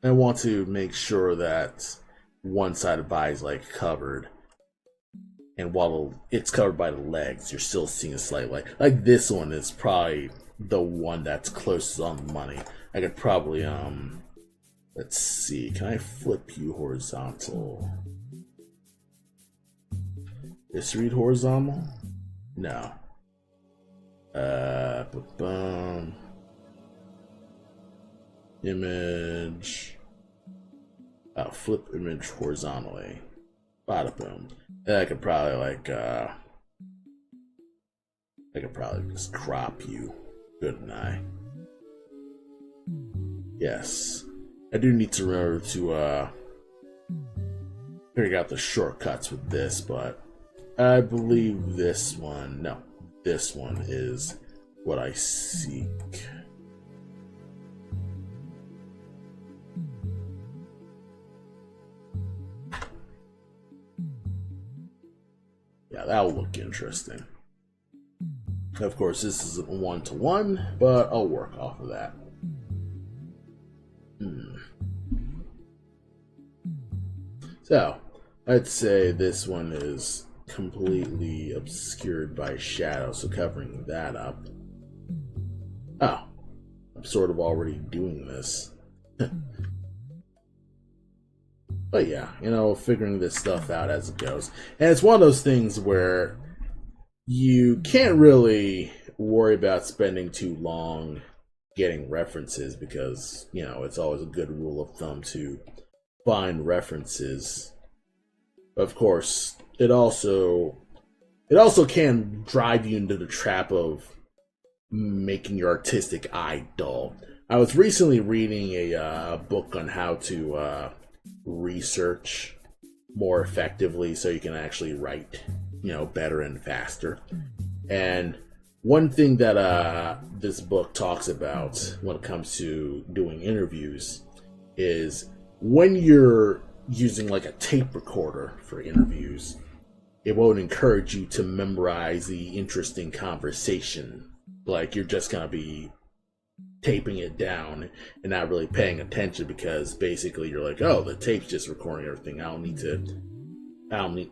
I want to make sure that one side of the body is like covered. and while it's covered by the legs, you're still seeing a slight light. Like this one is probably the one that's closest on the money. I could probably let's see, can I flip you horizontal? Is read horizontal? No. Boom. Image. Flip image horizontally. Bada boom. Then I could probably I could probably just crop you, couldn't I? Yes. I do need to remember to figure out the shortcuts with this, but I believe this one is what I seek. Yeah, that'll look interesting. Of course, this isn't one-to-one, but I'll work off of that. So, I'd say this one is completely obscured by shadow, so covering that up. Oh, I'm sort of already doing this. But yeah, figuring this stuff out as it goes. And it's one of those things where you can't really worry about spending too long getting references because, it's always a good rule of thumb to find references. Of course, it also can drive you into the trap of making your artistic eye dull. I was recently reading a book on how to research more effectively so you can actually write, better and faster. And one thing that this book talks about when it comes to doing interviews is when you're using like a tape recorder for interviews, it won't encourage you to memorize the interesting conversation. Like you're just gonna be taping it down and not really paying attention because basically you're like, oh, the tape's just recording everything.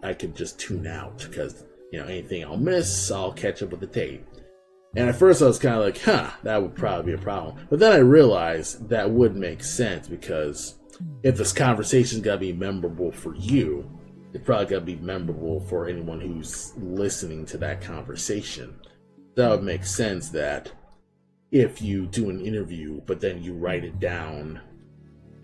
I can just tune out because anything I'll miss, I'll catch up with the tape. And at first I was kind of like, that would probably be a problem. But then I realized that would make sense because if this conversation's gotta be memorable for you, it's probably gotta be memorable for anyone who's listening to that conversation. That would make sense that if you do an interview, but then you write it down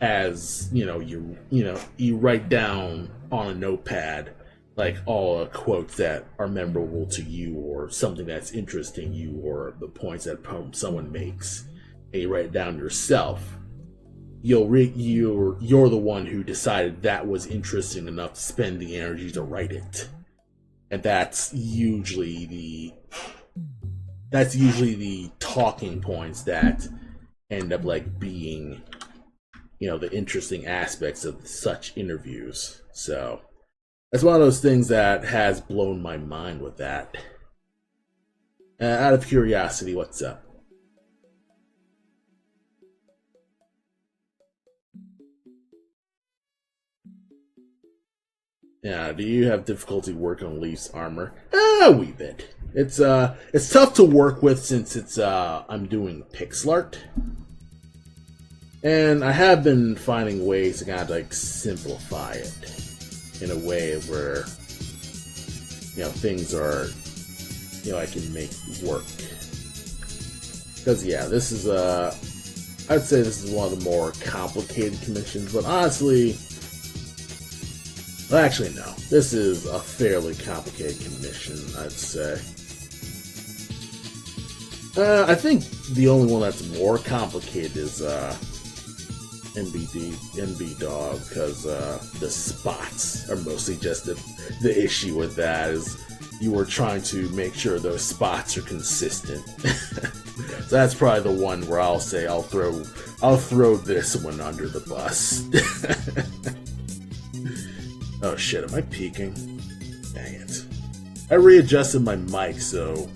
as, you write down on a notepad, like all the quotes that are memorable to you or something that's interesting you or the points that someone makes, and you write it down yourself, you're the one who decided that was interesting enough to spend the energy to write it. And that's usually the talking points that end up being, the interesting aspects of such interviews. So that's one of those things that has blown my mind with that. Out of curiosity, what's up? Yeah, do you have difficulty working on Leaf's armor? A wee bit. It's tough to work with since it's I'm doing pixel art. And I have been finding ways to kind of simplify it in a way where things are I can make work. Because this is I'd say this is one of the more complicated commissions, but honestly, well, actually no, this is a fairly complicated commission, I'd say. I think the only one that's more complicated is NB Dog, because the spots are mostly just the issue with that is you were trying to make sure those spots are consistent. So that's probably the one where I'll say I'll throw this one under the bus. Oh shit, am I peaking? Dang it. I readjusted my mic so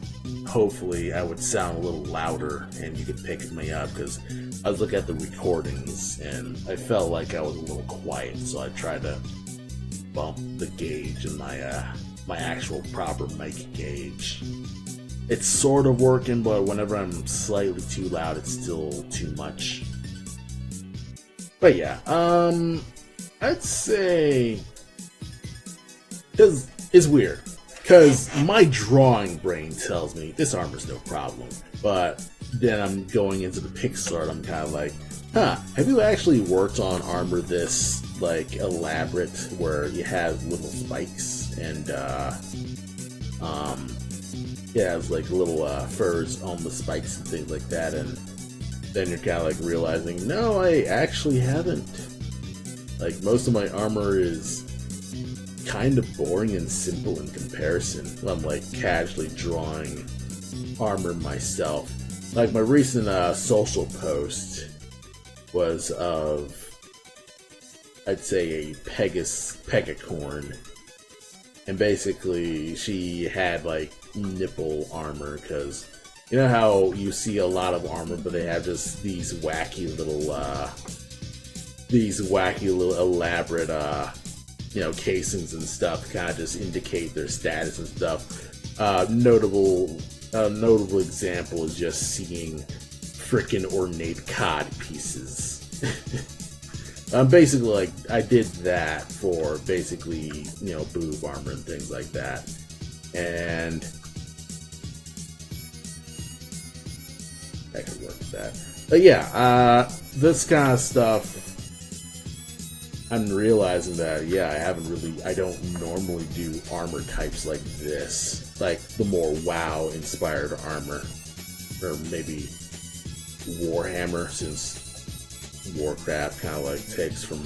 hopefully I would sound a little louder and you could pick me up, because I was looking at the recordings and I felt like I was a little quiet, so I tried to bump the gauge in my my actual proper mic gauge. It's sort of working, but whenever I'm slightly too loud, it's still too much. But yeah, I'd say, because it's weird, because my drawing brain tells me this armor's no problem, but then I'm going into the pixel art, I'm kind of like, have you actually worked on armor this, like, elaborate, where you have little spikes, and, yeah, it's like little, furs on the spikes and things like that, and then you're kind of, like, realizing, no, I actually haven't. Like, most of my armor is kind of boring and simple in comparison. I'm, like, casually drawing armor myself. Like, my recent, social post was of, I'd say, a pegacorn, and basically she had like nipple armor, because you know how you see a lot of armor but they have just these wacky little elaborate casings and stuff, kind of just indicate their status and stuff. Notable example is just seeing frickin' ornate cod pieces. Basically, like, I did that for basically, boob armor and things like that. And I could work with that. But yeah, this kind of stuff, I'm realizing that, I don't normally do armor types like this. Like, the more WoW-inspired armor. Or maybe Warhammer, since Warcraft kind of like takes from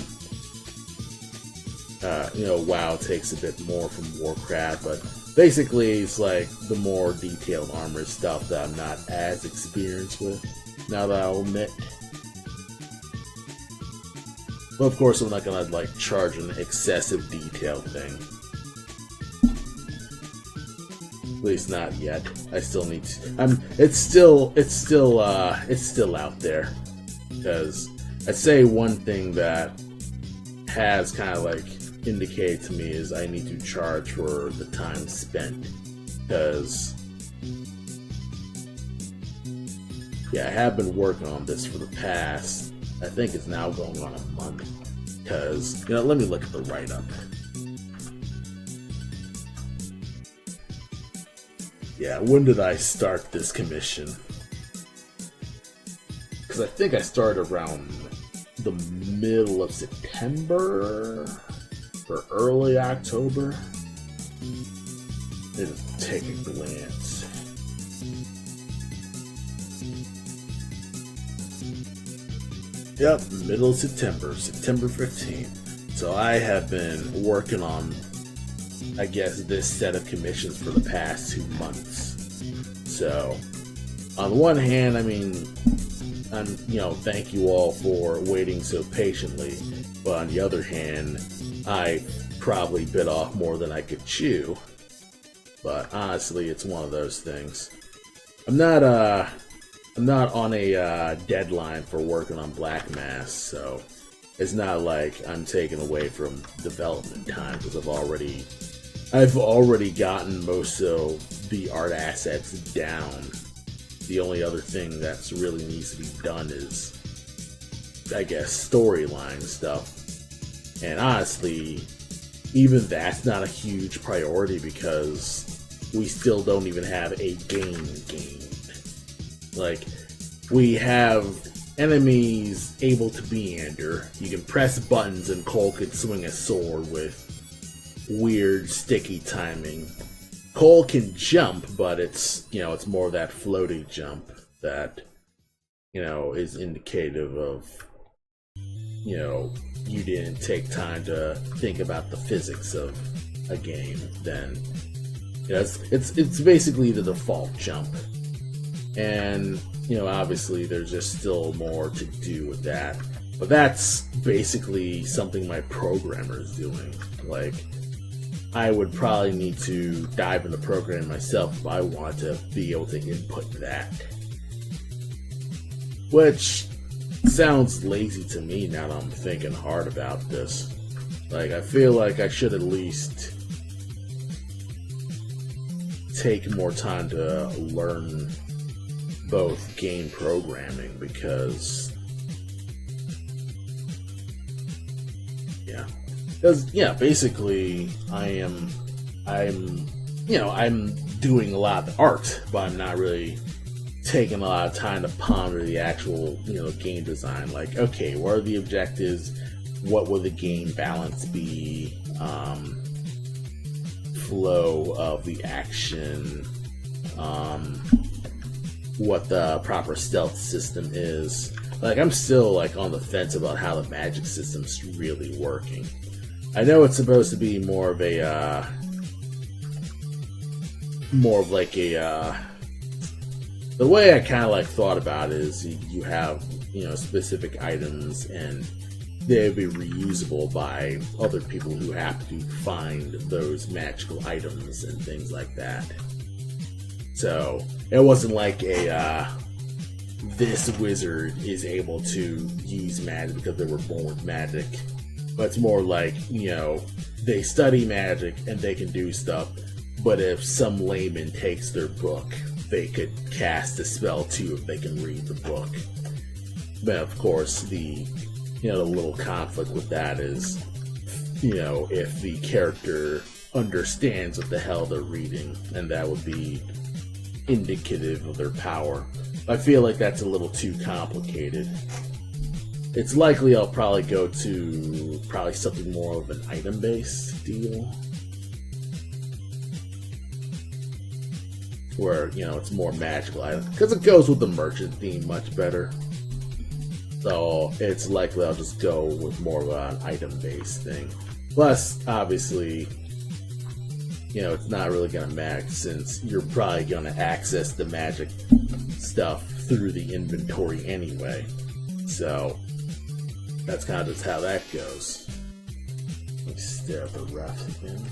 WoW takes a bit more from Warcraft, but basically it's like the more detailed armor stuff that I'm not as experienced with, now that I'll admit. But of course I'm not gonna like charge an excessive detail thing. At least not yet. I still need to. It's still out there. Because I'd say one thing that has kind of like indicated to me is I need to charge for the time spent. Because I have been working on this for the past, I think it's now going on a month. Because let me look at the write-up. Yeah, when did I start this commission? Because I think I started around the middle of September or early October. Let me just take a glance. Yep, middle of September 15th. So I have been working on, I guess, this set of commissions for the past 2 months. So, on the one hand, I mean, thank you all for waiting so patiently. But on the other hand, I probably bit off more than I could chew. But honestly, it's one of those things. I'm not on a deadline for working on Black Mass, so it's not like I'm taking away from development time, because I've already gotten most of the art assets down. The only other thing that's really needs to be done is, I guess, storyline stuff. And honestly, even that's not a huge priority, because we still don't even have a game. Like, we have enemies able to meander. You can press buttons and Cole could swing a sword with weird sticky timing. Cole can jump, but it's more of that floaty jump that is indicative of you didn't take time to think about the physics of a game. Then it's basically the default jump, and obviously there's just still more to do with that. But that's basically something my programmer is doing. Like, I would probably need to dive into programming myself if I want to be able to input that. Which sounds lazy to me now that I'm thinking hard about this. Like, I feel like I should at least take more time to learn both game programming because basically I'm doing a lot of art, but I'm not really taking a lot of time to ponder the actual game design. Like, okay, what are the objectives? What will the game balance be? Flow of the action, what the proper stealth system is. Like, I'm still like on the fence about how the magic system's really working. I know it's supposed to be more of like a the way I kind of like thought about it is you have specific items and they would be reusable by other people who have to find those magical items and things like that. So it wasn't like this wizard is able to use magic because they were born with magic, but it's more like they study magic and they can do stuff. But if some layman takes their book, they could cast a spell too if they can read the book. But of course, the little conflict with that is, if the character understands what the hell they're reading, and that would be indicative of their power. I feel like that's a little too complicated. It's likely I'll probably go to something more of an item-based deal, where it's more magical items, because it goes with the merchant theme much better. So it's likely I'll just go with more of an item-based thing. Plus, obviously, it's not really going to matter since you're probably going to access the magic stuff through the inventory anyway. So that's kind of just how that goes. Let me stare at the refs again.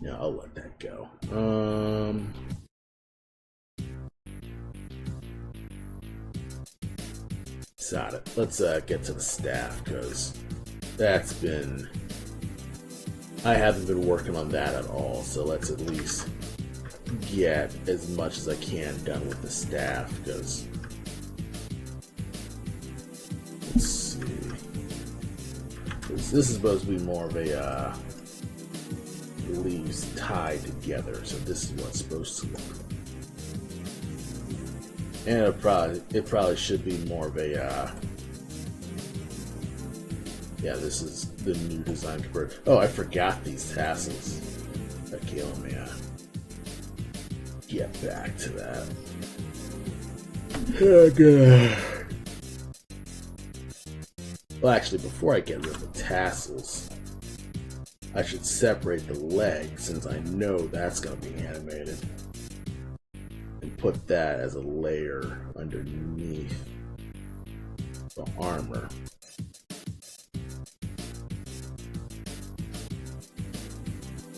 Yeah, I'll let that go. Got it. Let's get to the staff, because I haven't been working on that at all, so let's at least get as much as I can done with the staff, because let's see. This is supposed to be more of a leaves tied together, so this is what it's supposed to look like. And it probably should be more of a this is the new design compared. Oh, I forgot these tassels. Okay, let me get back to that. Okay. Well, actually, before I get rid of the tassels, I should separate the legs, since I know that's going to be animated, and put that as a layer underneath the armor.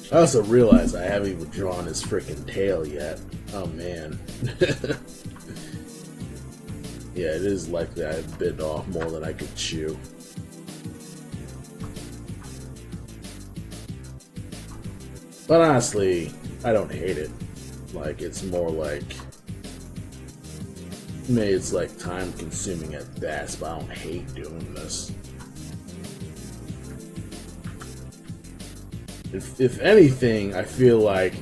I also realized I haven't even drawn his freaking tail yet. Oh man. Yeah, it is likely I bit off more than I could chew. But honestly, I don't hate it. Like, it's more like, maybe it's like time consuming at best, but I don't hate doing this. If anything, I feel like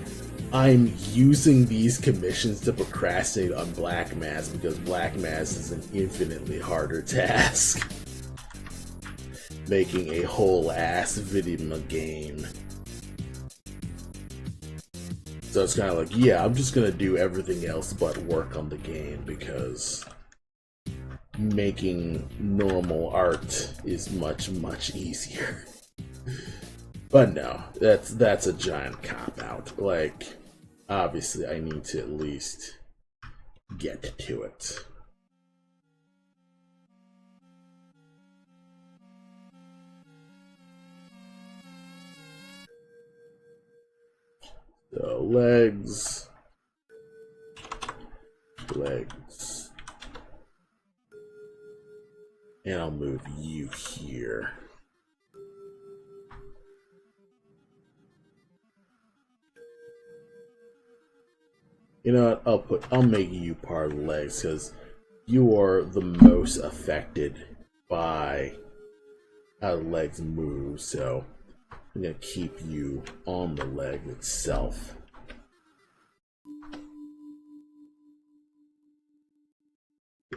I'm using these commissions to procrastinate on Black Mass, because Black Mass is an infinitely harder task. Making a whole ass video game. So it's kind of like, yeah, I'm just gonna do everything else but work on the game, because making normal art is much, much easier. But no, that's a giant cop-out. Like, obviously I need to at least get to it. So, legs. And I'll move you here. You know what? I'll make you part of the legs because you are the most affected by how the legs move. So I'm gonna keep you on the leg itself.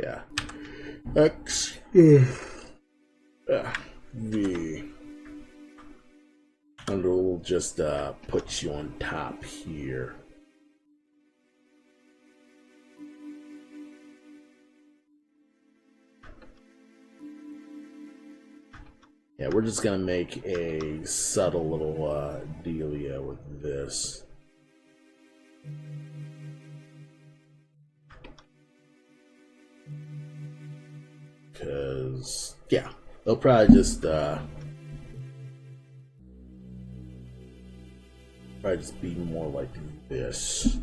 Yeah. X V. And we'll just put you on top here. Yeah, we're just gonna make a subtle little dealio with this. Cause yeah, they'll probably just be more like this.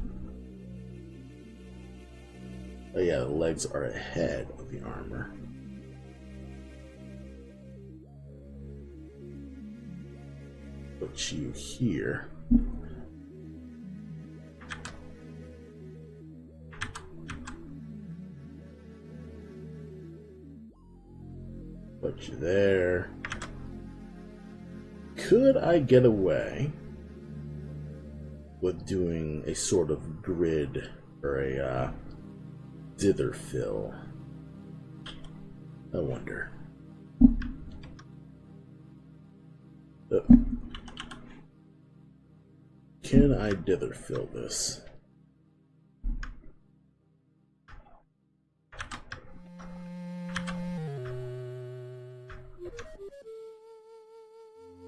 Oh yeah, the legs are ahead of the armor. Put you here. Put you there. Could I get away with doing a sort of grid or a dither fill? I wonder. Can I dither fill this?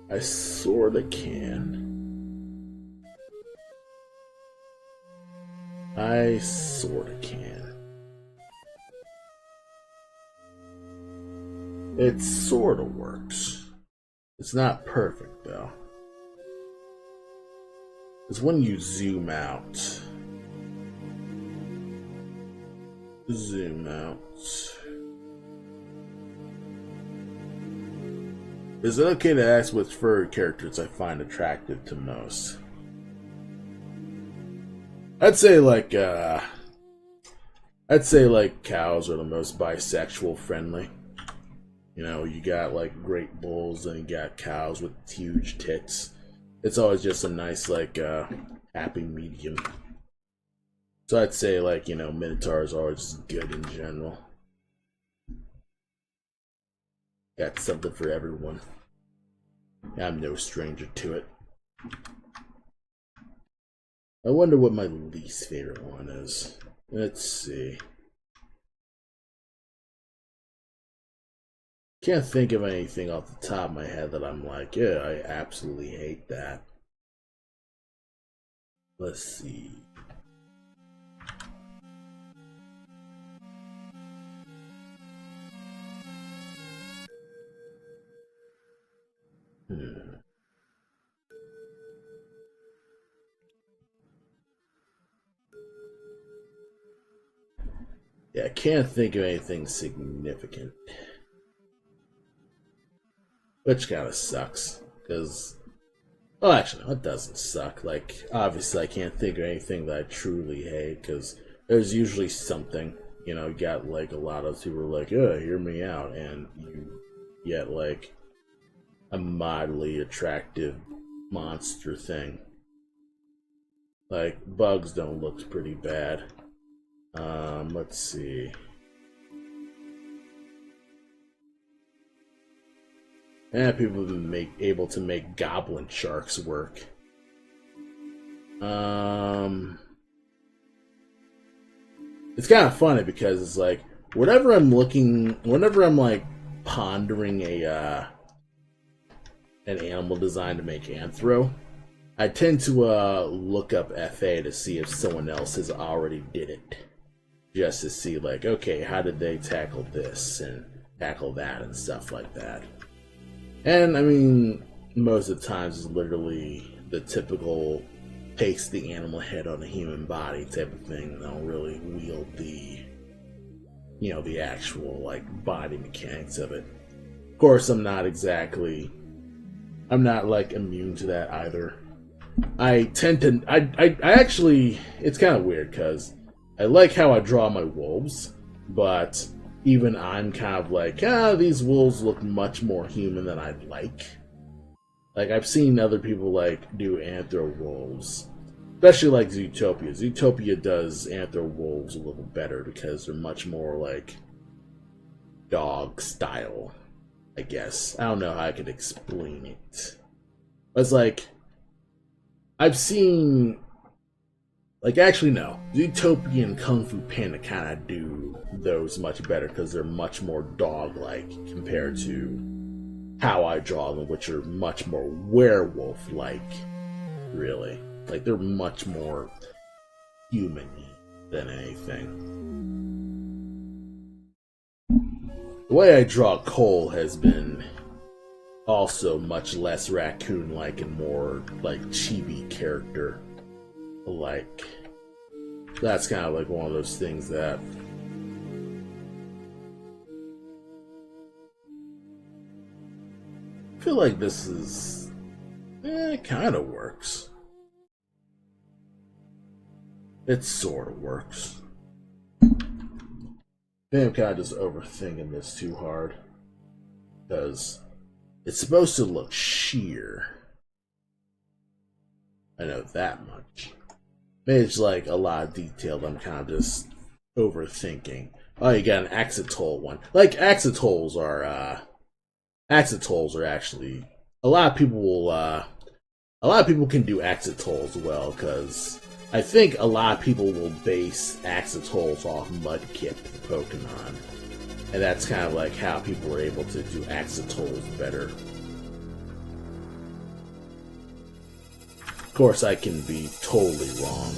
I sorta can. I sorta can. It sorta works. It's not perfect though. Because when you zoom out, is it okay to ask which furry characters I find attractive to most? I'd say like cows are the most bisexual friendly. You know, you got like great bulls and you got cows with huge tits. It's always just a nice like happy medium. So I'd say like, you know, minotaurs are just good in general. Got something for everyone. I'm no stranger to it. I wonder what my least favorite one is. Let's see. Can't think of anything off the top of my head that I'm like, yeah, I absolutely hate that. Let's see. Yeah, I can't think of anything significant. Which kind of sucks, because... Well, actually, no, it doesn't suck. Like, obviously, I can't think of anything that I truly hate, because there's usually something. You know, you got, like, a lot of people are like, oh, hear me out, and you get, like, a mildly attractive monster thing. Like, bugs don't look pretty bad. Let's see. And people have been able to make goblin sharks work. It's kind of funny because it's like whenever I'm like pondering an animal design to make anthro, I tend to look up FA to see if someone else has already did it, just to see like, okay, how did they tackle this and tackle that and stuff like that. And I mean, most of the times it's literally the typical paste the animal head on a human body type of thing. They don't really wield the you know, the actual like body mechanics of it. Of course, I'm not like immune to that either. I actually, it's kind of weird because I like how I draw my wolves, but even I'm kind of like, these wolves look much more human than I'd like. Like, I've seen other people, like, do anthro wolves, especially like Zootopia. Zootopia does anthro wolves a little better because they're much more, like, dog style, I guess. I don't know how I could explain it. It's like, I've seen, like, actually no, Zootopia and Kung Fu Panda kind of do those much better because they're much more dog-like compared to how I draw them, which are much more werewolf-like, really. Like, they're much more human-y than anything. The way I draw Cole has been also much less raccoon-like and more, like, chibi character-like. That's kind of like one of those things that I feel like this is, it kind of works. It sort of works. Maybe I'm kind of just overthinking this too hard. Because it's supposed to look sheer. I know that much. Maybe it's like a lot of detail that I'm kind of just overthinking. Oh, you got an Axetol one. Like, Axetols are actually, a lot of people can do Axetols well, because I think a lot of people will base Axetols off Mudkip, the Pokemon. And that's kind of like how people are able to do Axetols better. Of course, I can be totally wrong.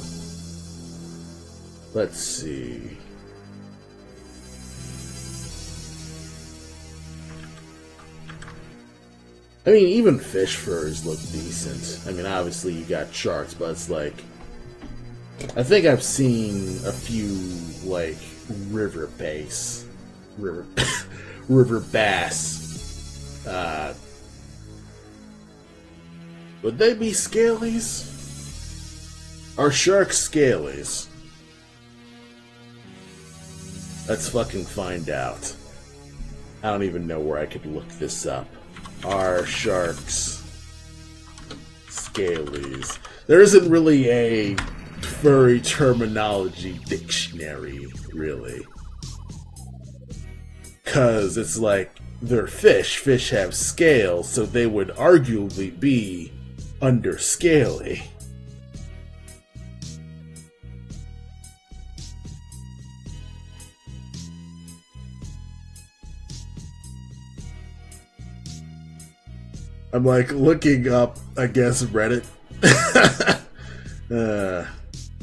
Let's see. I mean, even fish furs look decent. I mean, obviously you got sharks, but it's like, I think I've seen a few, like, river bass. River bass. Would they be scalies? Are sharks scalies? Let's fucking find out. I don't even know where I could look this up. Are sharks scalies? There isn't really a furry terminology dictionary, really. Because it's like, they're fish. Fish have scales, so they would arguably be underscaly. I'm like looking up, I guess, Reddit.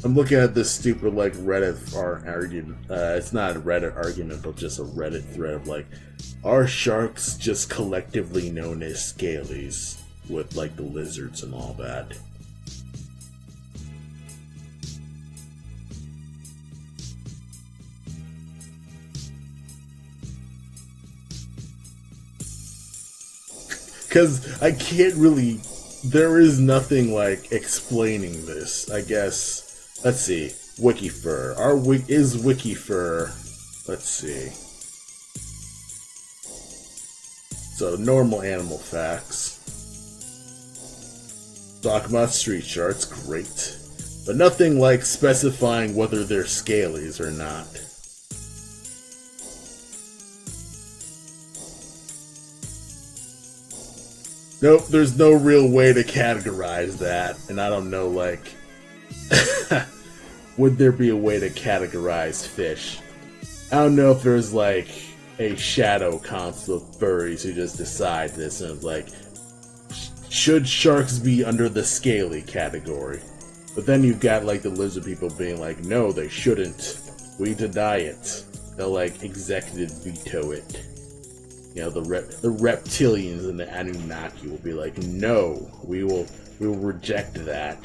I'm looking at this stupid like Reddit argument. It's not a Reddit argument, but just a Reddit thread of like, are sharks just collectively known as scalies with like the lizards and all that? Because I can't really, there is nothing like explaining this, I guess. Let's see, Wikifur. Is Wikifur, let's see. So, normal animal facts. Talk about street sharks, great. But nothing like specifying whether they're scalies or not. Nope, there's no real way to categorize that, and I don't know, like, would there be a way to categorize fish? I don't know if there's, like, a shadow council of furries who just decide this, and it's like, should sharks be under the scaly category? But then you've got, like, the lizard people being like, no, they shouldn't. We deny it. They'll, like, executive veto it. You know, the reptilians and the Anunnaki will be like, no, we will reject that.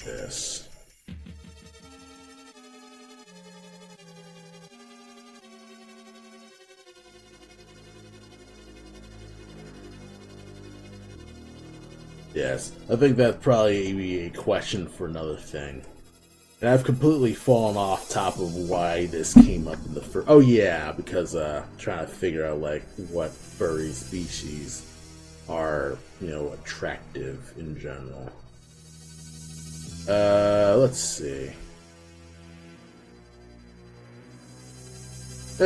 this. Yes, I think that'd probably be a question for another thing. And I've completely fallen off top of why this came up in the first. Oh yeah, because trying to figure out like what furry species are, you know, attractive in general. Let's see.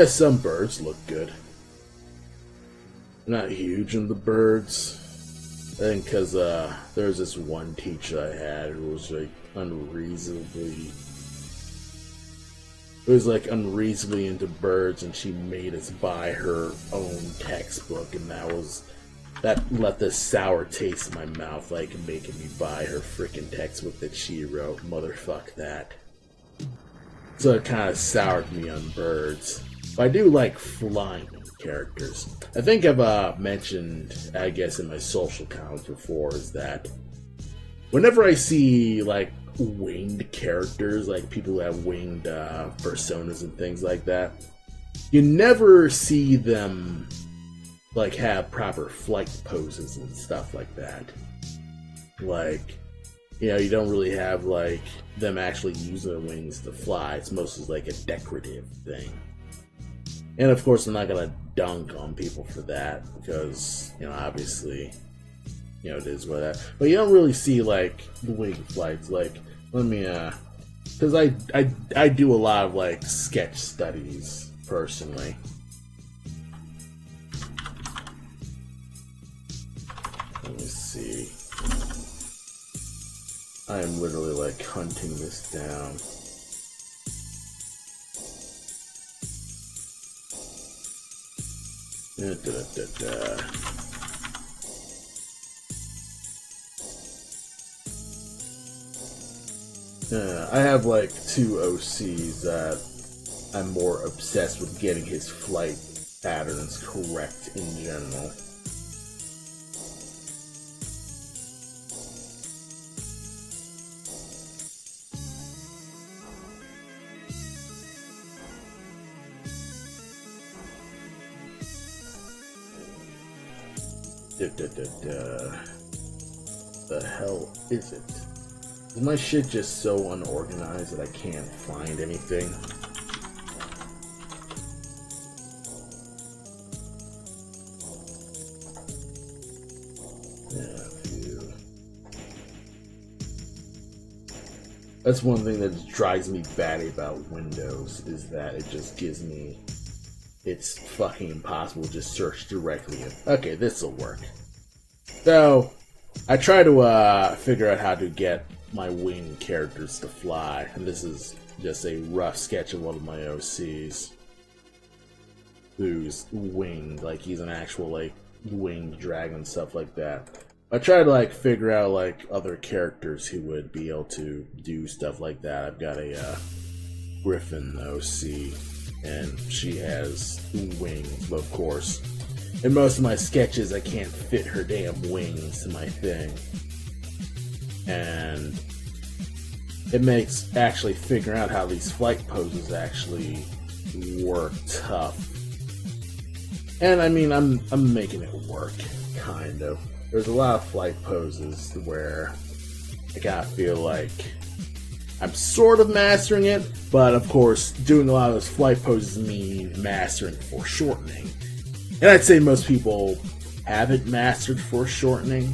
Some birds look good. I'm not huge in the birds. I think because there's this one teacher I had who was like unreasonably into birds, and she made us buy her own textbook, and that left a sour taste in my mouth, like making me buy her freaking textbook that she wrote. Motherfuck that. So it kind of soured me on birds. But I do like flying characters. I think I've mentioned, I guess in my social comments before, is that whenever I see like winged characters, like people who have winged personas and things like that, you never see them like have proper flight poses and stuff like that. Like, you know, you don't really have like them actually using their wings to fly. It's mostly like a decorative thing. And of course, I'm not gonna dunk on people for that because, you know, obviously, you know, it is what that. But you don't really see like the wing flights. Like, let me, because I do a lot of like sketch studies personally. Let me see. I am literally like hunting this down. I have like 2 OCs that I'm more obsessed with getting his flight patterns correct in general. The hell is it? Is my shit just so unorganized that I can't find anything? Yeah, phew. That's one thing that drives me batty about Windows, is that it just gives me... It's fucking impossible to just search directly in. Okay, this'll work. So, I try to figure out how to get my wing characters to fly, and this is just a rough sketch of one of my OCs who's winged, like he's an actual like winged dragon, stuff like that. I try to like figure out like other characters who would be able to do stuff like that. I've got a Griffin OC, and she has wings, but of course, in most of my sketches, I can't fit her damn wings to my thing. And it makes actually figuring out how these flight poses actually work tough. And I mean, I'm making it work, kind of. There's a lot of flight poses where I gotta feel like I'm sort of mastering it, but of course, doing a lot of those flight poses mean mastering foreshortening. And I'd say most people haven't mastered foreshortening,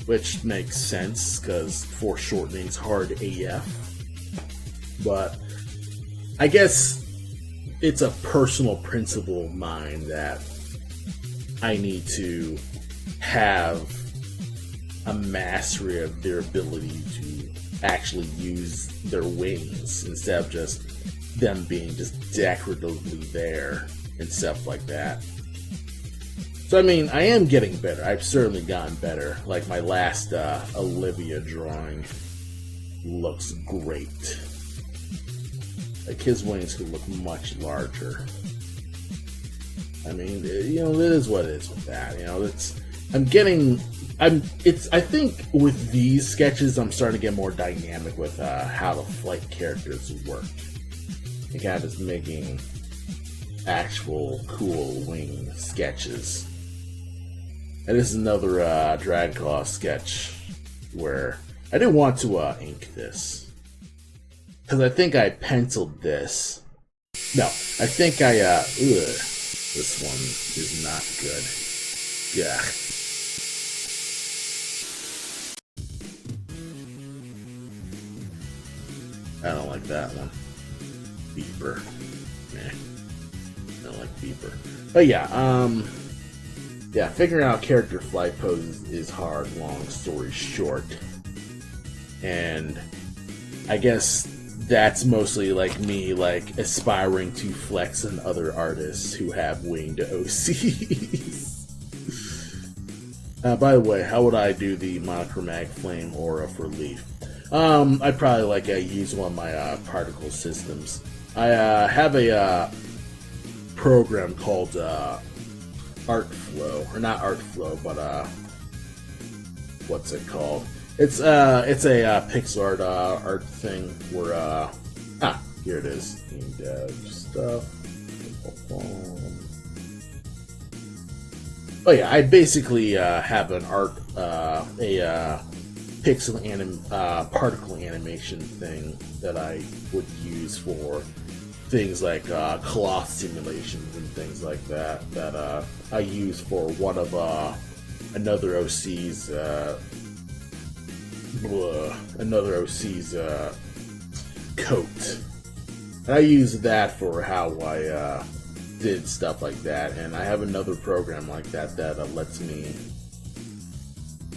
which makes sense, because foreshortening is hard AF. But I guess it's a personal principle of mine that I need to have a mastery of their ability to actually use their wings instead of just them being just decoratively there and stuff like that. So I mean, I am getting better. I've certainly gotten better. Like my last Olivia drawing looks great. Like his wings could look much larger. I mean, you know, it is what it is with that. You know, I'm getting I think with these sketches, I'm starting to get more dynamic with how the flight characters work. And kind of just making actual cool wing sketches. And this is another Dragon Claw sketch where I didn't want to ink this. Because I think I penciled this. No, I think this one is not good. Yeah. I don't like that one. Beeper. Meh. I don't like Beeper. But yeah, figuring out character flight poses is hard, long story short. And I guess that's mostly like me, like, aspiring to flex on other artists who have winged OCs. By the way, how would I do the monochromatic flame aura for Leaf? I'd probably use one of my particle systems. I have a program called Artflow, or not Artflow, but what's it called? It's a pixel art thing where here it is. Dev stuff. Oh yeah, I basically have an pixel particle animation thing that I would use for things like cloth simulations and things like that. That I use for one of another OC's coat. And I use that for how I did stuff like that, and I have another program like that that lets me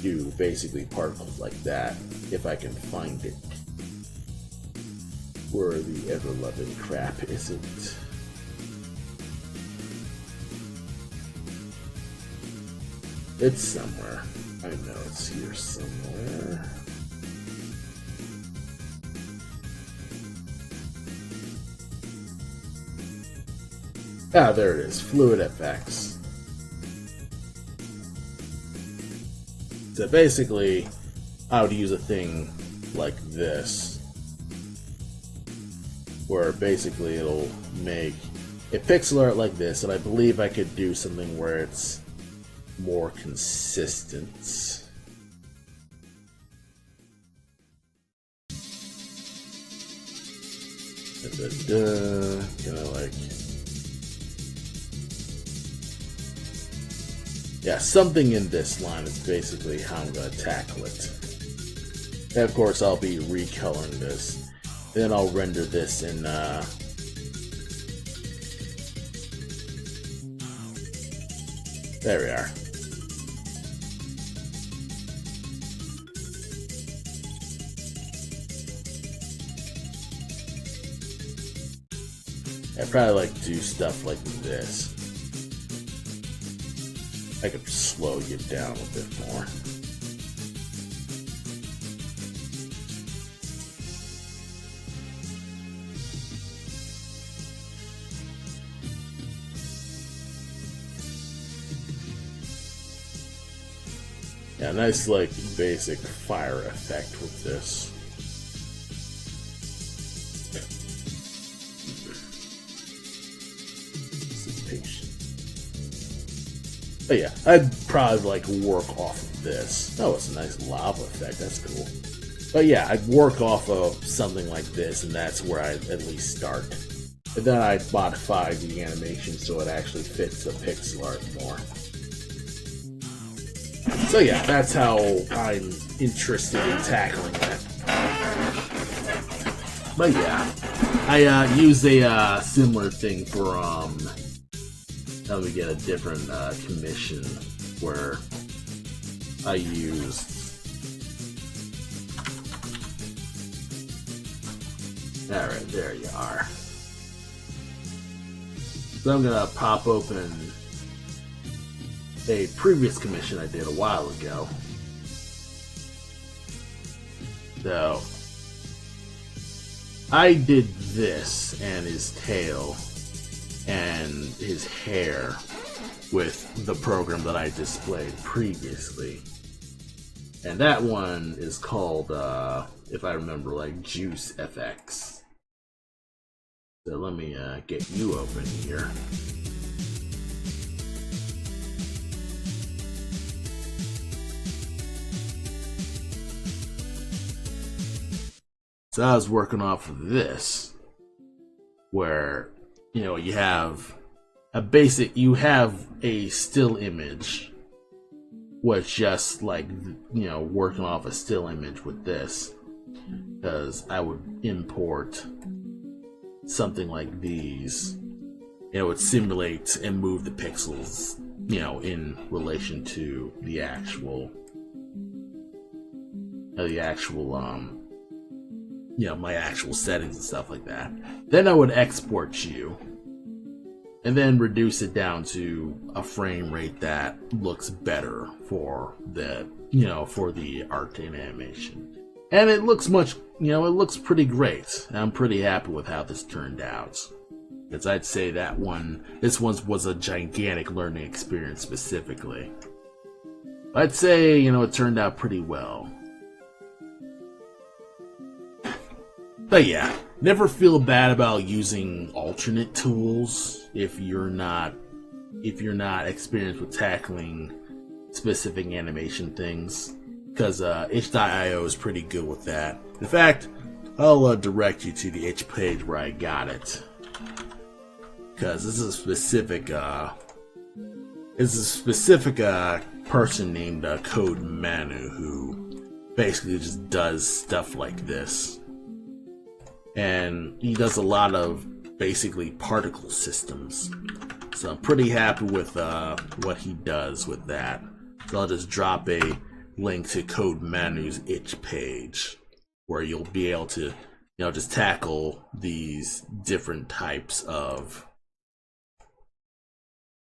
do basically particles like that if I can find it. Where the ever-loving crap isn't. It's somewhere. I know it's here somewhere. Ah, there it is. Fluid FX. So basically, I would use a thing like this, where basically it'll make a pixel art like this, and I believe I could do something where it's more consistent. Yeah, something in this line is basically how I'm going to tackle it. And of course, I'll be recoloring this. Then I'll render this in there we are. I'd probably do stuff like this. I could slow you down a bit more. Yeah, nice basic fire effect with this. But yeah, I'd probably work off of this. Oh, it's a nice lava effect. That's cool. But yeah, I'd work off of something like this, and that's where I'd at least start. And then I'd modify the animation so it actually fits the pixel art more. So yeah, that's how I'm interested in tackling it. But yeah, I use a similar thing for let me get a different commission where I used alright, there you are. So I'm gonna pop open a previous commission I did a while ago. So I did this and his tail and his hair with the program that I displayed previously. And that one is called, if I remember, like Juice FX. So let me get you open here. So I was working off of this, where, you know, you have a still image, which just like, you know, working off a still image with this, because I would import something like these. It would simulate and move the pixels, you know, in relation to the actual, you know, my actual settings and stuff like that. Then I would export you, and then reduce it down to a frame rate that looks better for the, you know, for the art and animation. And it looks much, you know, it looks pretty great. I'm pretty happy with how this turned out. Because I'd say this one was a gigantic learning experience specifically. I'd say, you know, it turned out pretty well. But yeah, never feel bad about using alternate tools if you're not experienced with tackling specific animation things, because itch.io is pretty good with that. In fact, I'll direct you to the itch page where I got it, because this is a specific person named Code Manu who basically just does stuff like this. And he does a lot of basically particle systems. So I'm pretty happy with what he does with that. So I'll just drop a link to Code Manu's itch page, where you'll be able to, you know, just tackle these different types of,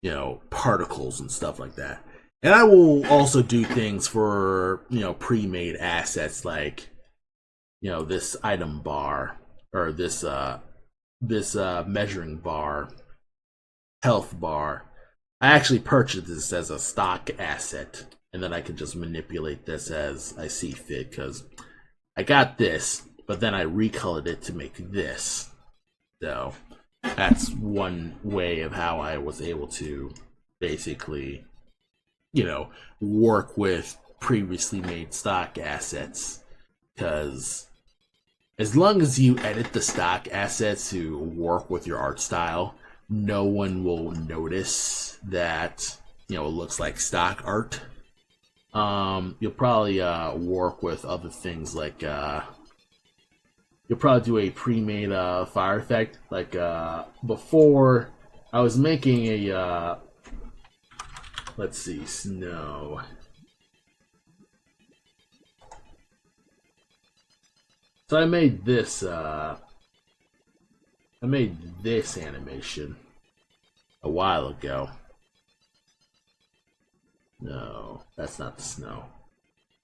you know, particles and stuff like that. And I will also do things for, you know, pre-made assets like, you know, this item bar, or this measuring bar, health bar. I actually purchased this as a stock asset, and then I can just manipulate this as I see fit, because I got this, but then I recolored it to make this. So that's one way of how I was able to basically, you know, work with previously made stock assets, because as long as you edit the stock assets to work with your art style, no one will notice that, you know, it looks like stock art. You'll probably work with other things like you'll probably do a pre-made fire effect. Like before, I was making a let's see, snow. So I made this animation a while ago. No, that's not the snow.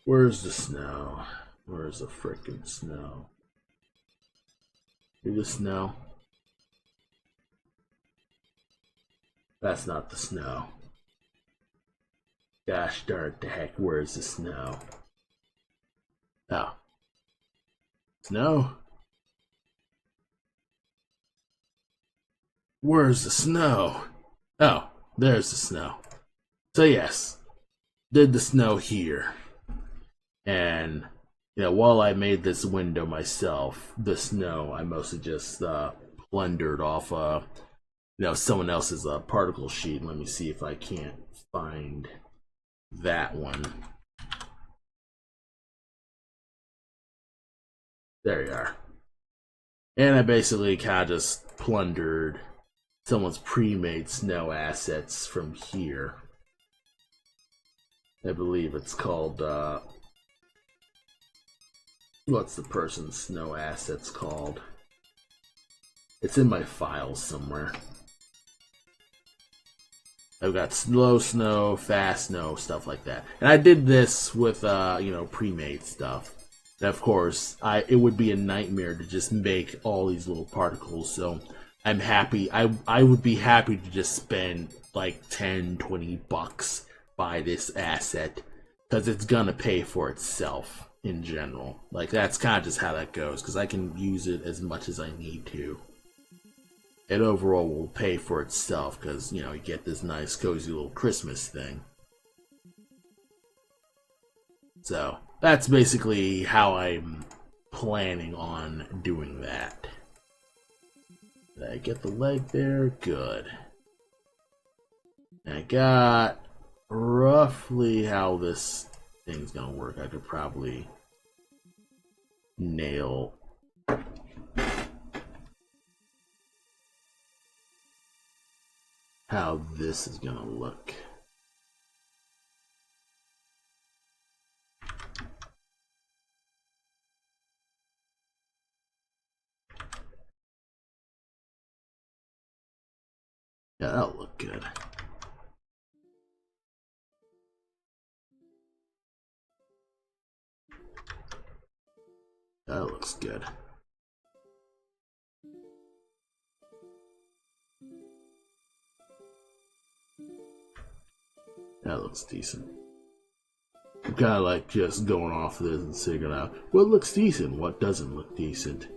Where's the snow? Where's the frickin' snow? Here's the snow. That's not the snow. Gosh darn it, the heck, where's the snow? Oh. Snow? Where's the snow? Oh, there's the snow. So yes, did the snow here. And, you know, while I made this window myself, the snow I mostly just plundered off you know, someone else's particle sheet. Let me see if I can't find that one. There you are. And I basically kind of just plundered someone's pre-made snow assets from here. I believe it's called, what's the person's snow assets called? It's in my files somewhere. I've got slow snow, fast snow, stuff like that. And I did this with, you know, pre-made stuff. And of course, it would be a nightmare to just make all these little particles, so I'm happy. I would be happy to just spend like $10, $20 buy this asset because it's gonna pay for itself in general. Like, that's kind of just how that goes, because I can use it as much as I need to. It overall will pay for itself, because, you get this nice, cozy little Christmas thing. So, that's basically how I'm planning on doing that. Did I get the leg there? Good. And I got roughly how this thing's gonna work. I could probably nail how this is gonna look. Yeah, that'll look good. That looks good. That looks decent. I'm kind of like just going off of this and figuring out what looks decent, what doesn't look decent.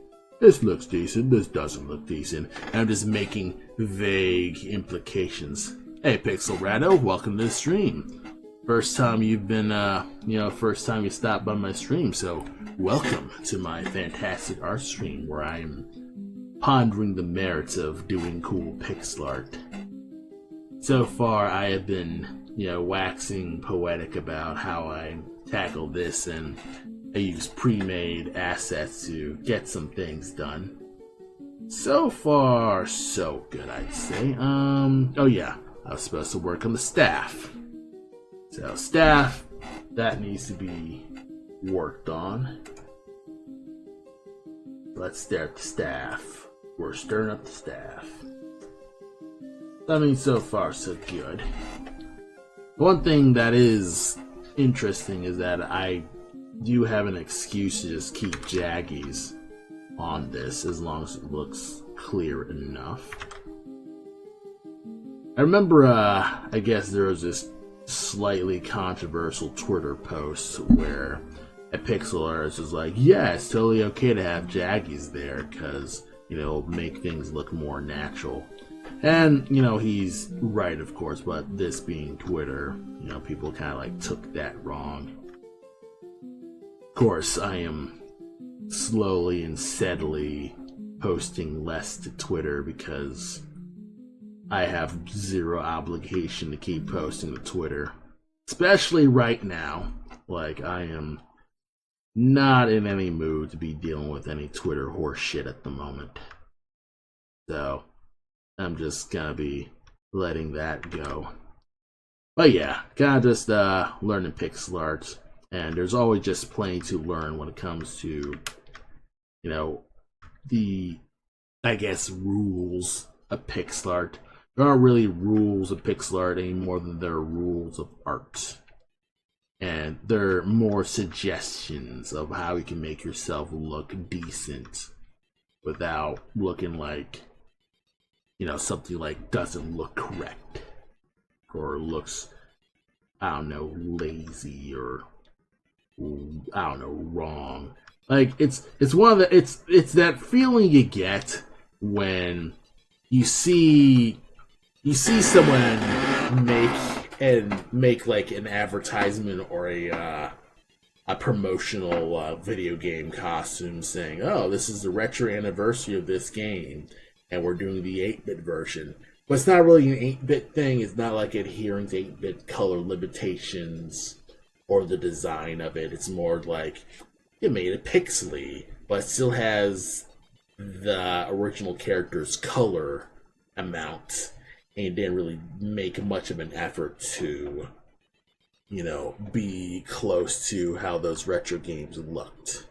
This looks decent, this doesn't look decent. And I'm just making vague implications. Hey, Pixelrado, welcome to the stream. First time you've been, first time you stopped by my stream, so welcome to my fantastic art stream where I'm pondering the merits of doing cool pixel art. So far, I have been, waxing poetic about how I tackle this, and I use pre-made assets to get some things done. So far, so good, I'd say. Oh yeah, I was supposed to work on the staff. So staff, that needs to be worked on. Let's start the staff. We're stirring up the staff. I mean, so far, so good. One thing that is interesting is that I do have an excuse to just keep jaggies on this as long as it looks clear enough. I remember, I guess there was this slightly controversial Twitter post where a pixel artist was like, yeah, it's totally okay to have jaggies there because, it'll make things look more natural. And, he's right, of course, but this being Twitter, people kind of like took that wrong. Of course, I am slowly and steadily posting less to Twitter because I have zero obligation to keep posting to Twitter. Especially right now. Like, I am not in any mood to be dealing with any Twitter horse shit at the moment. So, I'm just gonna be letting that go. But yeah, kinda just learning pixel art. And there's always just plenty to learn when it comes to, the, I guess, rules of pixel art. There aren't really rules of pixel art any more than there are rules of art. And there are more suggestions of how you can make yourself look decent without looking like, something like doesn't look correct. Or looks, I don't know, lazy or, I don't know, wrong. Like, it's one of the, it's that feeling you get when you see someone make like an advertisement or a promotional video game costume saying, oh, this is the retro anniversary of this game and we're doing the 8-bit version. But it's not really an 8-bit thing. It's not like adhering to 8-bit color limitations or the design of it. It's more like it made it pixely, but it still has the original character's color amount, and didn't really make much of an effort to, be close to how those retro games looked.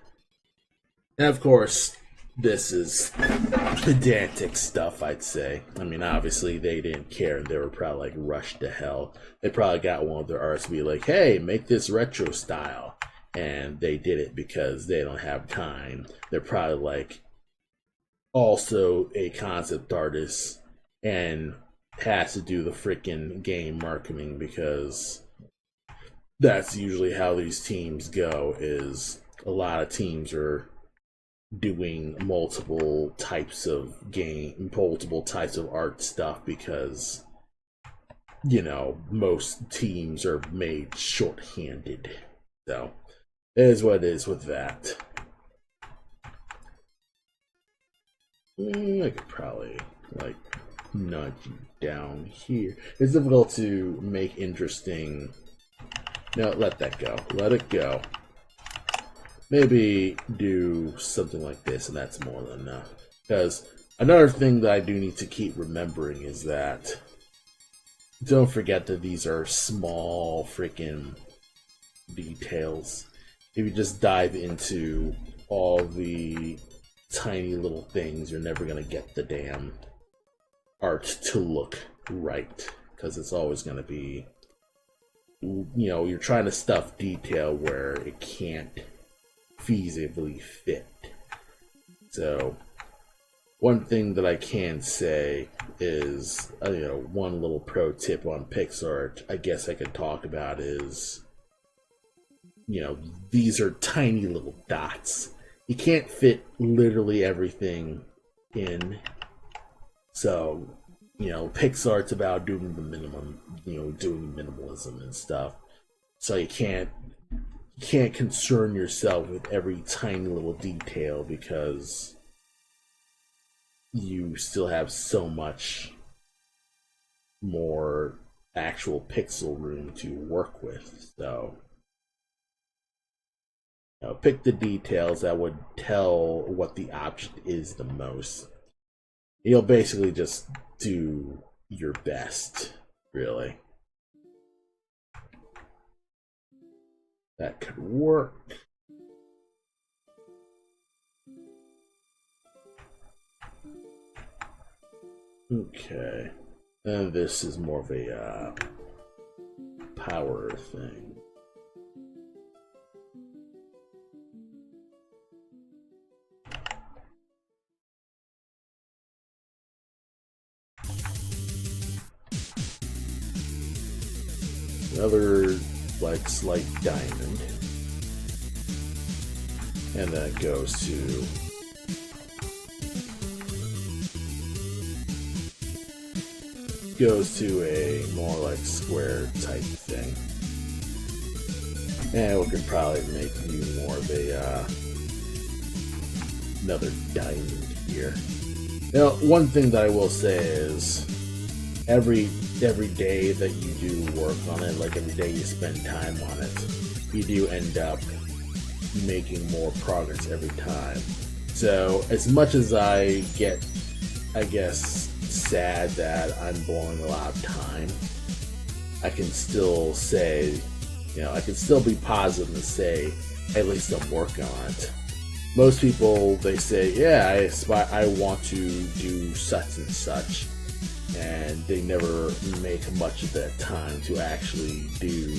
And of course, this is pedantic stuff, I'd say. I mean, obviously, they didn't care. They were probably, like, rushed to hell. They probably got one of their artists to be like, hey, make this retro style. And they did it because they don't have time. They're probably, like, also a concept artist and has to do the freaking game marketing because that's usually how these teams go. Is a lot of teams are doing multiple types of multiple types of art stuff because most teams are made shorthanded. So it is what it is with that. I could probably nudge down here. It's difficult to make interesting. No, let that go. Let it go. Maybe do something like this, and that's more than enough. Because another thing that I do need to keep remembering is that don't forget that these are small freaking details. If you just dive into all the tiny little things, you're never going to get the damn art to look right. Because it's always going to be, you're trying to stuff detail where it can't feasibly fit. So one thing that I can say is, one little pro tip on PixArt I guess I could talk about is, these are tiny little dots. You can't fit literally everything in. So, PixArt's about doing the minimum, doing minimalism and stuff. So you can't concern yourself with every tiny little detail because you still have so much more actual pixel room to work with. So pick the details that would tell what the object is the most. You'll basically just do your best, really. That could work. Okay. And this is more of a power thing. Another slight diamond, and then it goes to a more square type thing, and we could probably make you more of a another diamond here. Now, one thing that I will say is every day that you do work on it, every day you spend time on it, you do end up making more progress every time. So as much as I get, I guess, sad that I'm blowing a lot of time, I can still say, I can still be positive and say, at least I'm working on it. Most people, they say, yeah, I want to do such and such, and they never make much of that time to actually do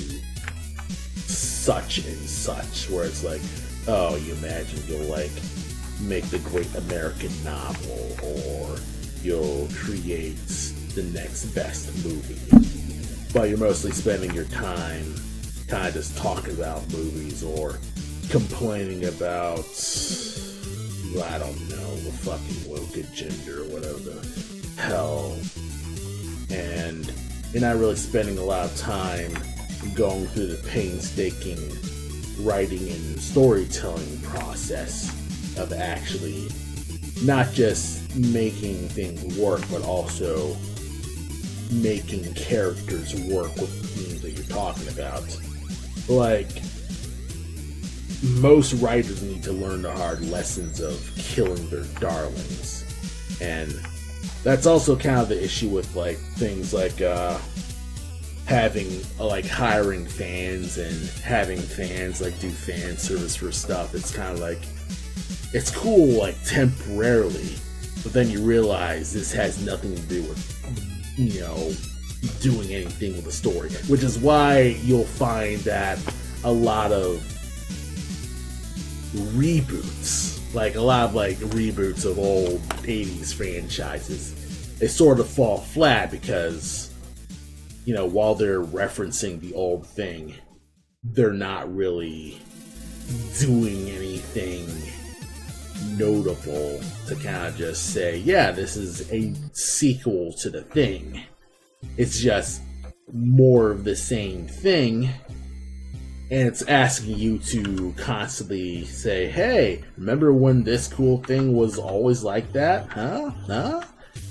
such and such, where it's oh, you imagine you'll make the great American novel, or you'll create the next best movie, but you're mostly spending your time kind of just talking about movies or complaining about, I don't know, the fucking woke agenda or whatever the hell, and you're not really spending a lot of time going through the painstaking writing and storytelling process of actually not just making things work, but also making characters work with the themes that you're talking about. Most writers need to learn the hard lessons of killing their darlings, and that's also kind of the issue with things having hiring fans and having fans do fan service for stuff. It's kind of it's cool temporarily, but then you realize this has nothing to do with doing anything with the story, which is why you'll find that a lot of reboots, reboots of old 80s franchises, they sort of fall flat because, while they're referencing the old thing, they're not really doing anything notable to kind of just say, yeah, this is a sequel to the thing. It's just more of the same thing, and it's asking you to constantly say, hey, remember when this cool thing was always like that? Huh?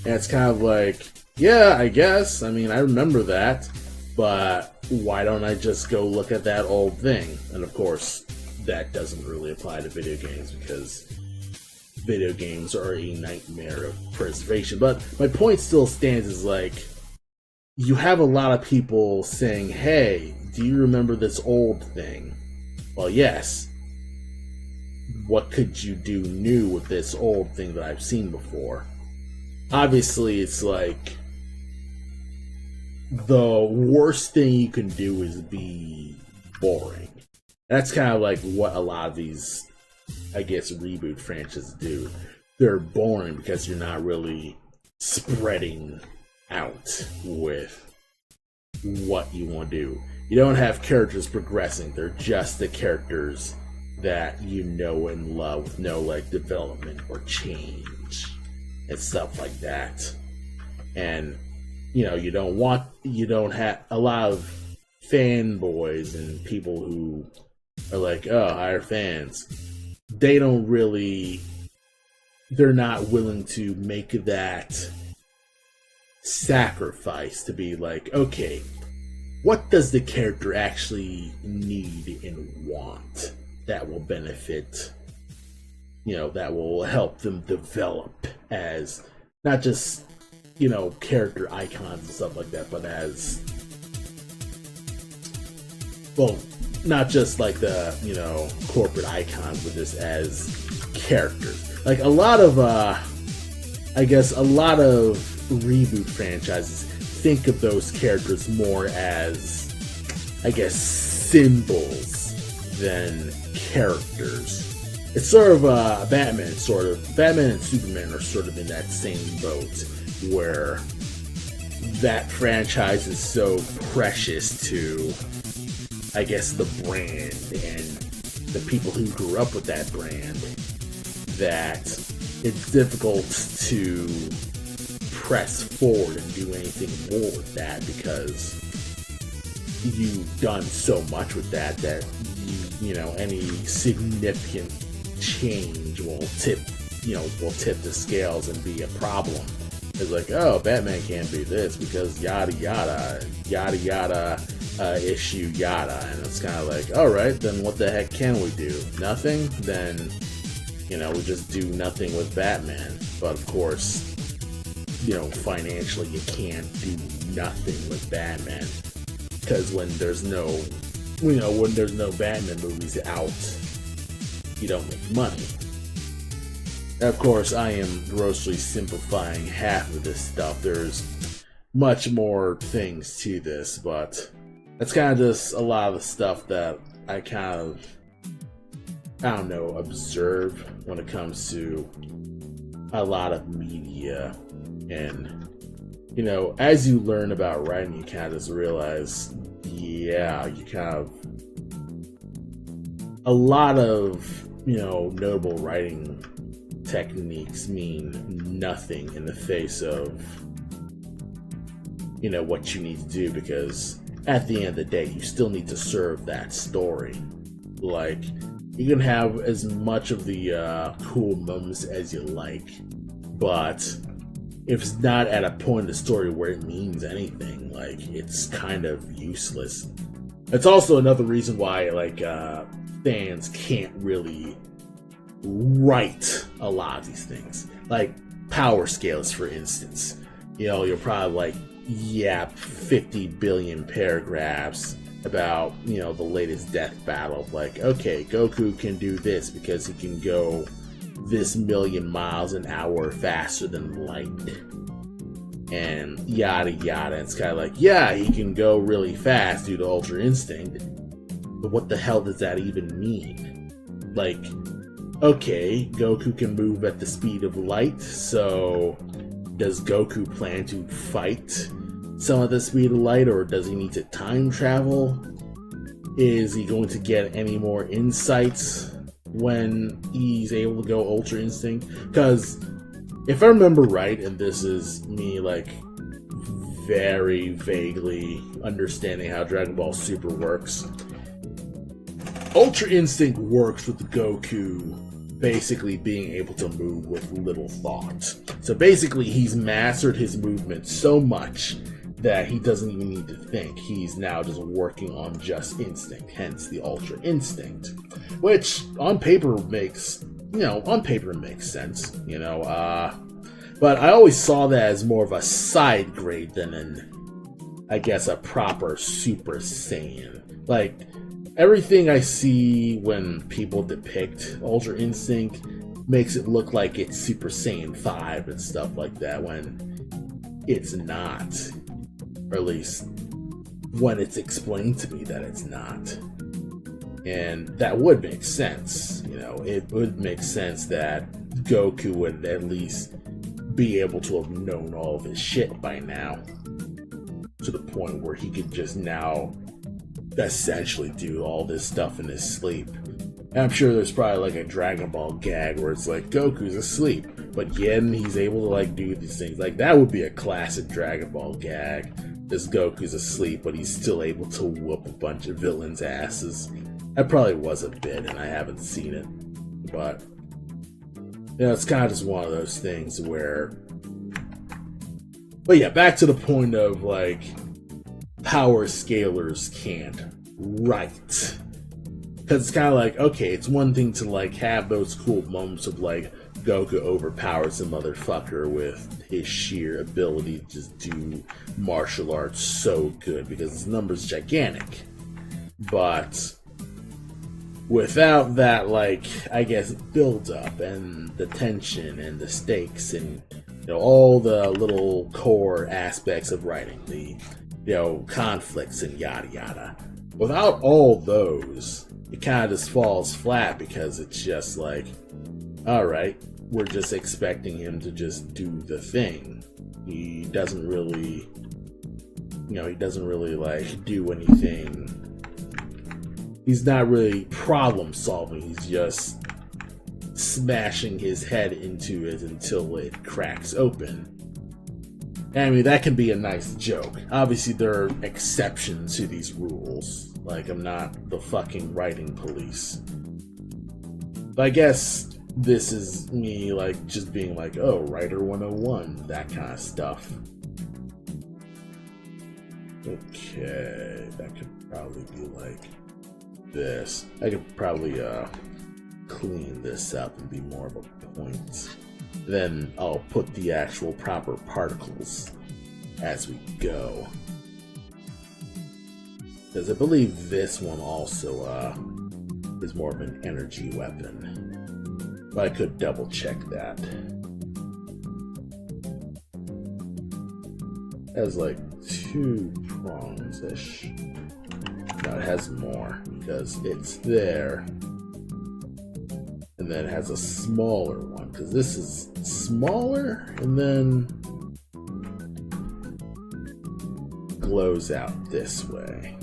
And it's kind of like, yeah, I guess. I mean, I remember that, but why don't I just go look at that old thing? And of course, that doesn't really apply to video games, because video games are a nightmare of preservation. But my point still stands, is like, you have a lot of people saying, hey, do you remember this old thing? Well, yes. What could you do new with this old thing that I've seen before? Obviously, it's like, the worst thing you can do is be boring. That's kind of like what a lot of these, I guess, reboot franchises do. They're boring because you're not really spreading out with what you want to do. You don't have characters progressing. They're just the characters that you know and love, with no like development or change and stuff like that. And you know, you don't have a lot of fanboys and people who are like, oh, hire fans. They're not willing to make that sacrifice to be like, okay, what does the character actually need and want that will benefit, that will help them develop as not just, character icons and stuff like that, but as, well, not just like the, corporate icons, but just as characters. Like a lot of reboot franchises think of those characters more as, symbols than characters. It's sort of Batman and Superman are sort of in that same boat, where that franchise is so precious to, the brand and the people who grew up with that brand, that it's difficult to press forward and do anything more with that, because you've done so much with that any significant change will tip the scales and be a problem. It's like, oh, Batman can't be this because yada yada issue yada, and it's kind of like, all right, then what the heck can we do? Nothing? Then we just do nothing with Batman. But of course, financially you can't do nothing with Batman, because when there's no Batman movies out, you don't make money. Of course, I am grossly simplifying half of this stuff. There's much more things to this, but that's kind of just a lot of the stuff that I kind of, observe when it comes to a lot of media. And, as you learn about writing, you kind of just realize, a lot of, notable writing techniques mean nothing in the face of, what you need to do, because at the end of the day, you still need to serve that story. Like, you can have as much of the cool moments as you like, but if it's not at a point in the story where it means anything, like, it's kind of useless. It's also another reason why, fans can't really write a lot of these things. Like, power scales, for instance. You're probably 50 billion paragraphs about, the latest death battle. Like, okay, Goku can do this because he can go this million miles an hour faster than light. And yada yada. It's kind of like, yeah, he can go really fast due to Ultra Instinct. But what the hell does that even mean? Like, okay, Goku can move at the speed of light, so does Goku plan to fight some of the speed of light, or does he need to time travel? Is he going to get any more insights when he's able to go Ultra Instinct? Because if I remember right, and this is me like very vaguely understanding how Dragon Ball Super works, Ultra Instinct works with Goku basically being able to move with little thought. So basically he's mastered his movement so much that he doesn't even need to think. He's now just working on just instinct, hence the Ultra Instinct. Which on paper makes sense, but I always saw that as more of a side grade than a proper Super Saiyan. Like, everything I see when people depict Ultra Instinct makes it look like it's Super Saiyan 5 and stuff like that, when it's not. Or at least when it's explained to me that it's not. And that would make sense. It would make sense that Goku would at least be able to have known all of his shit by now. To the point where he could just now essentially do all this stuff in his sleep. And I'm sure there's probably like a Dragon Ball gag where it's like Goku's asleep, but yet he's able to like do these things. Like, that would be a classic Dragon Ball gag. This Goku's asleep, but he's still able to whoop a bunch of villains' asses. That probably was a bit, and I haven't seen it. But, it's kind of just one of those things where... But yeah, back to the point of, like, power scalers can't write. Because it's kind of like, okay, it's one thing to, like, have those cool moments of, like, Goku overpowers a motherfucker with his sheer ability to just do martial arts so good because his number's gigantic. But without that, like, build up and the tension and the stakes and, all the little core aspects of writing, the, conflicts and yada yada. Without all those, it kind of just falls flat because it's just like, alright, we're just expecting him to just do the thing. He doesn't really, like, do anything. He's not really problem solving, he's just smashing his head into it until it cracks open. I mean, that can be a nice joke. Obviously, there are exceptions to these rules. Like, I'm not the fucking writing police. But I guess this is me, like, just being like, oh, Writer 101, that kind of stuff. Okay, that could probably be like this. I could probably, clean this up and be more of a point. Then I'll put the actual proper particles as we go. Because I believe this one also is more of an energy weapon. But I could double check that. It has like 2 prongs-ish. No, it has more because it's there. And then it has a smaller one, because this is smaller, and then glows out this way.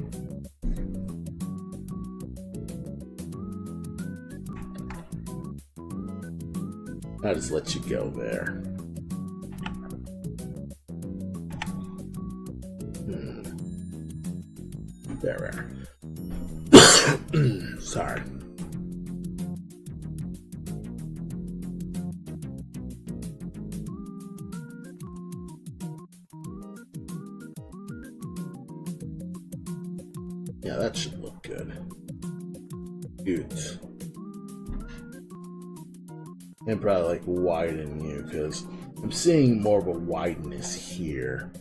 I'll just let you go there. There. Sorry. Yeah, that should look good. Good. And probably like widen you, because I'm seeing more of a wideness here.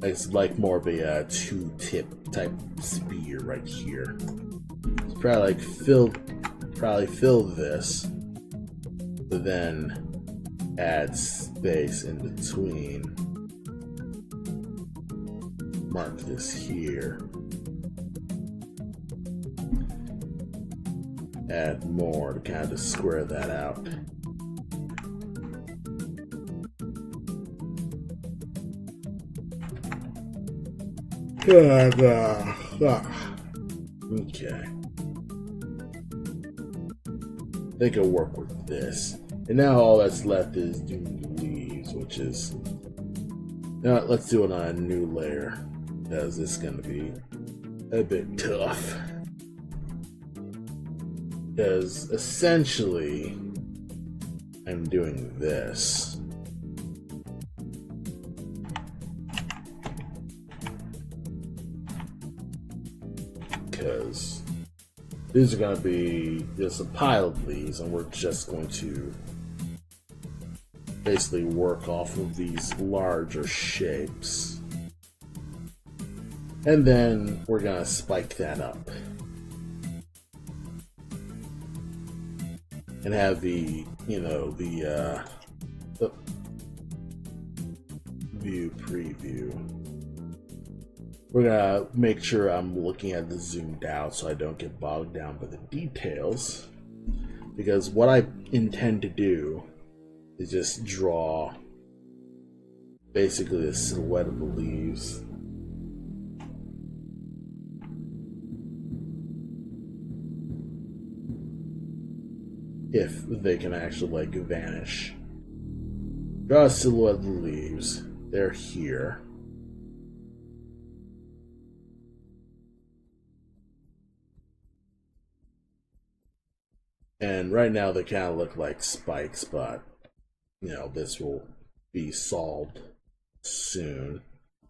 It's like more of a 2-tip type spear right here. It's probably like fill this, but then add space in between. Mark this here. Add more to kind of square that out. And, Okay. I think I'll work with this. And now all that's left is doing the leaves, which is... Now let's do it on a new layer, because it's going to be a bit tough. Because essentially, I'm doing this. Because these are going to be just a pile of leaves, and we're just going to basically work off of these larger shapes. And then we're going to spike that up. And have the, you know, the view preview. We're gonna make sure I'm looking at the zoomed out so I don't get bogged down by the details. Because what I intend to do is just draw basically the silhouette of the leaves. If they can actually, like, vanish. Draw a silhouette of the leaves. They're here. And right now they kind of look like spikes, but, you know, this will be solved soon.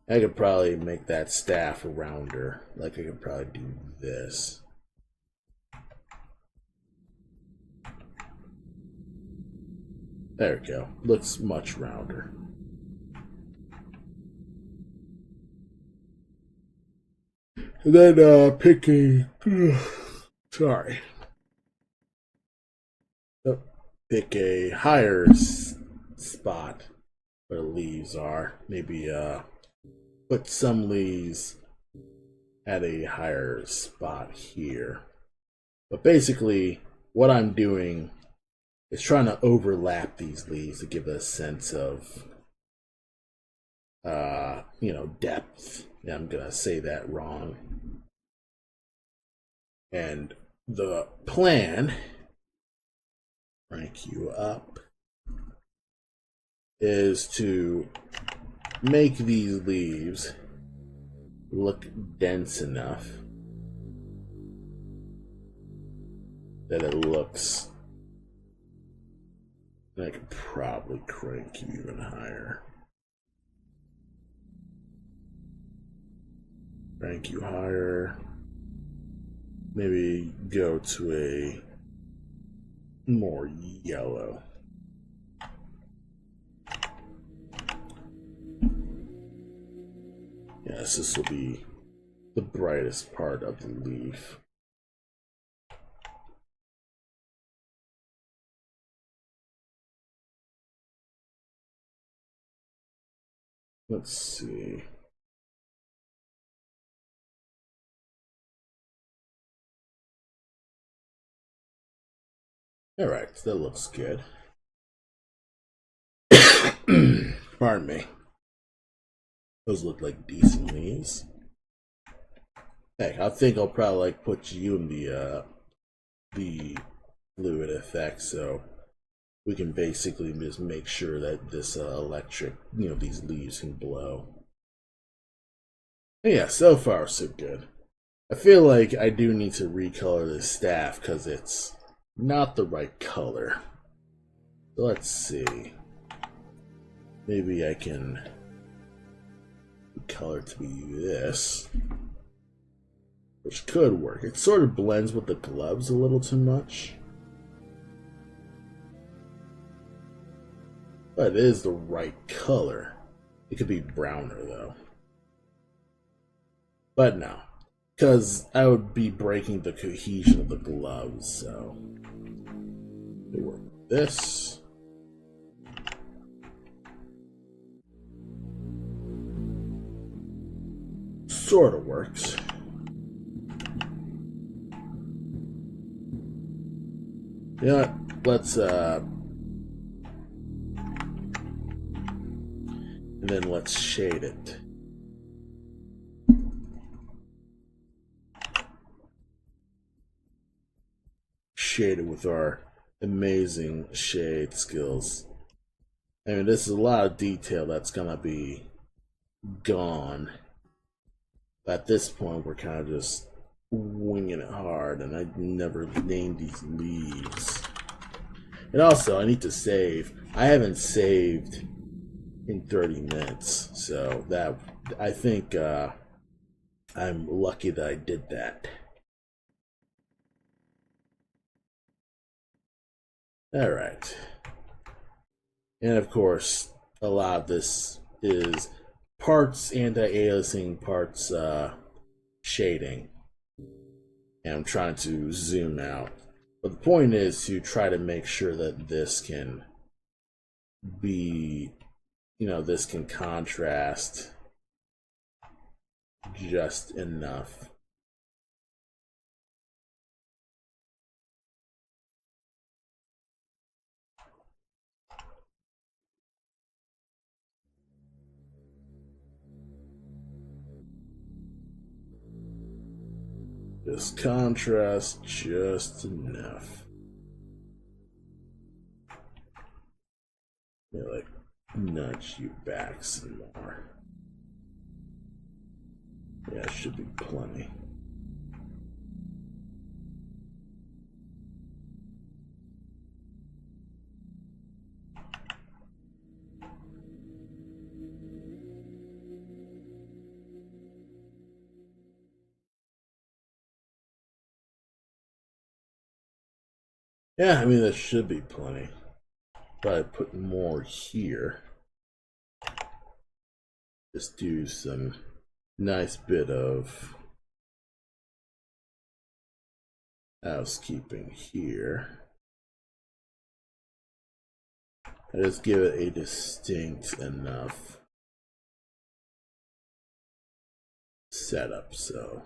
I could probably make that staff rounder. Like, I could probably do this. There we go. Looks much rounder. And then pick a... sorry. Pick a higher spot where the leaves are. Maybe put some leaves at a higher spot here. But basically, what I'm doing is trying to overlap these leaves to give a sense of, you know, depth. Yeah, I'm gonna say that wrong. And the plan, rank you up, is to make these leaves look dense enough that it looks... I could probably crank you even higher. Crank you higher. Maybe go to a more yellow. Yes, this will be the brightest part of the leaf. Let's see. Alright, that looks good. Pardon me. Those look like decent leaves. Heck, I think I'll probably like put you in the fluid effect, so we can basically just make sure that this electric, you know, these leaves can blow. And yeah, so far so good. I feel like I do need to recolor this staff because it's not the right color. So let's see. Maybe I can color it to be this, which could work. It sort of blends with the gloves a little too much, but it is the right color. It could be browner though, but no, because I would be breaking the cohesion of the gloves. So we work with this. Sort of works. You know what? Let's and then let's shade it. shade it with our amazing shade skills. I mean, this is a lot of detail that's gonna be gone. At this point, we're kind of just winging it hard, and I never named these leaves. And also, I need to save. I haven't saved in 30 minutes, so that I think I'm lucky that I did that. All right, and of course, a lot of this is parts anti-aliasing, parts shading, and I'm trying to zoom out. But the point is to try to make sure that this can be, this can contrast just enough. Just contrast just enough. Like nudge you back some more. Yeah, it should be plenty. Yeah, I mean, that should be plenty. But I put more here. Just do some nice bit of housekeeping here. I just give it a distinct enough setup so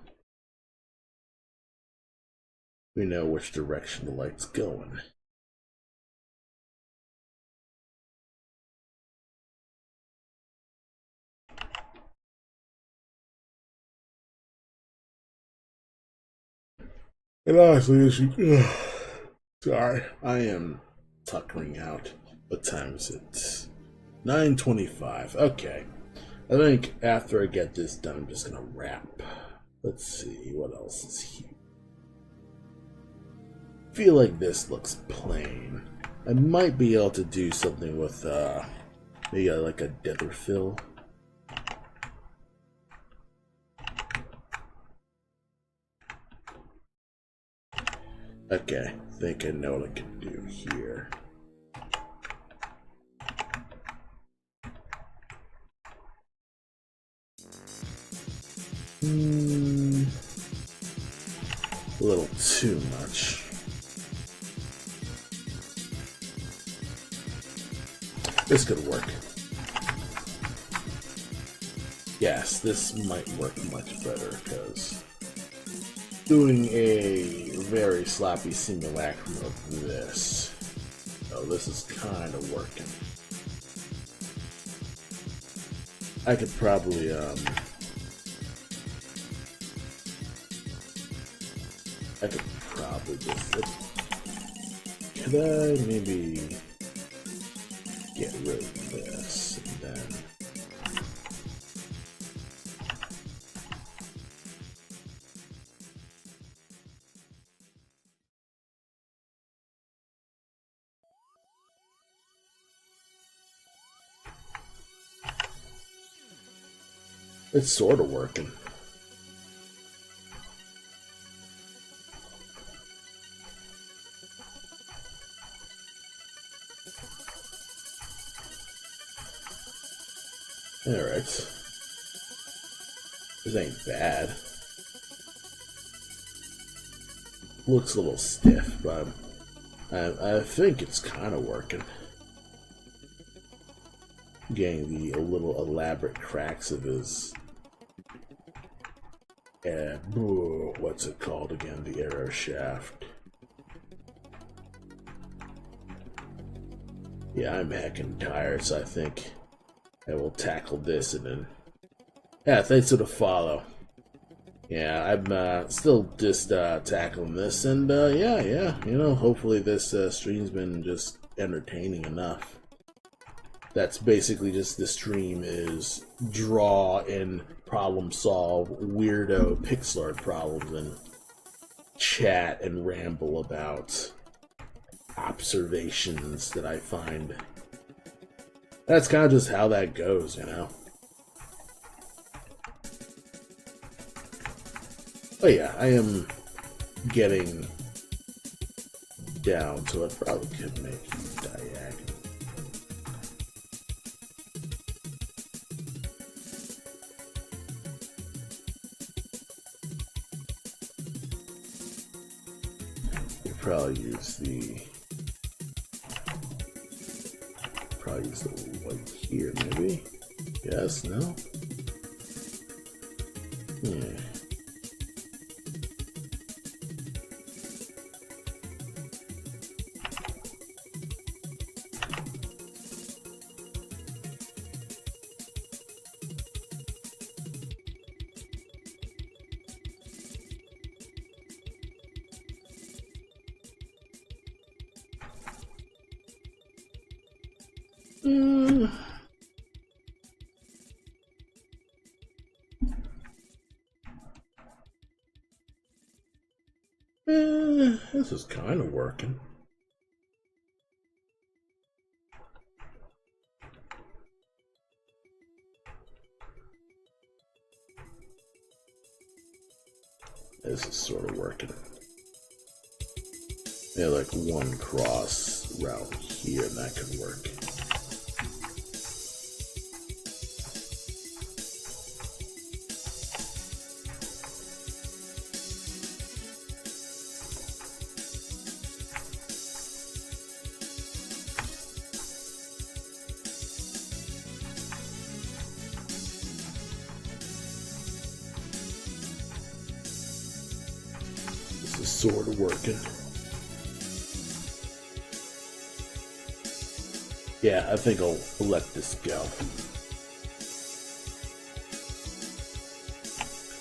we know which direction the light's going. And honestly, sorry, I am tuckering out. What time is it? 9:25. Okay. I think after I get this done, I'm just gonna wrap. Let's see what else is here. I feel like this looks plain. I might be able to do something with maybe like a dither fill. Okay, I think I know what I can do here. A little too much. This could work. Yes, this might work much better because doing a very sloppy simulacrum of this. Oh, this is kind of working. I could probably just could I maybe get rid of this and then it's sort of working. Alright. This ain't bad. Looks a little stiff, but I think it's kind of working. Getting the little elaborate cracks of his what's it called again? The arrow shaft. Yeah, I'm heckin' tired, so I think I will tackle this and then. Yeah, thanks for the follow. Yeah, I'm still just tackling this, and yeah, hopefully this stream's been just entertaining enough. That's basically just the stream is draw and problem solve weirdo pixel art problems and chat and ramble about observations that I find. That's kind of just how that goes, you know? But yeah, I am getting down to it. Probably could make diagonal. You probably use the white here, maybe. Yes, no. Yeah. This is kind of working. This is sort of working. Yeah, like one cross route here, and that could work. This is sort of working. Yeah, I think I'll let this go.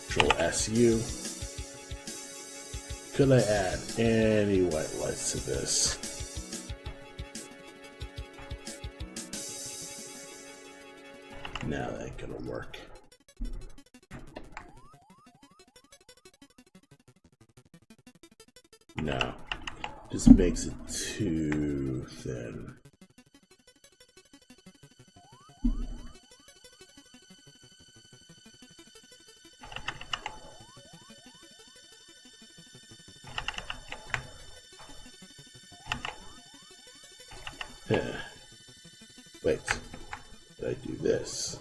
Control SU. Could I add any white lights to this? Now that ain't gonna work. No. Just makes it too thin. Wait, did I do this?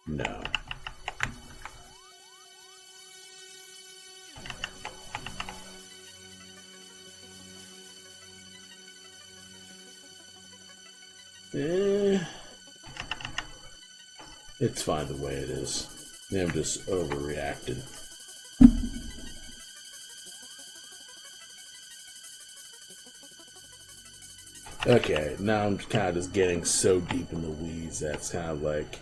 No. It's fine the way it is. I'm just overreacting. Okay, now I'm kind of just getting so deep in the weeds that's kind of like,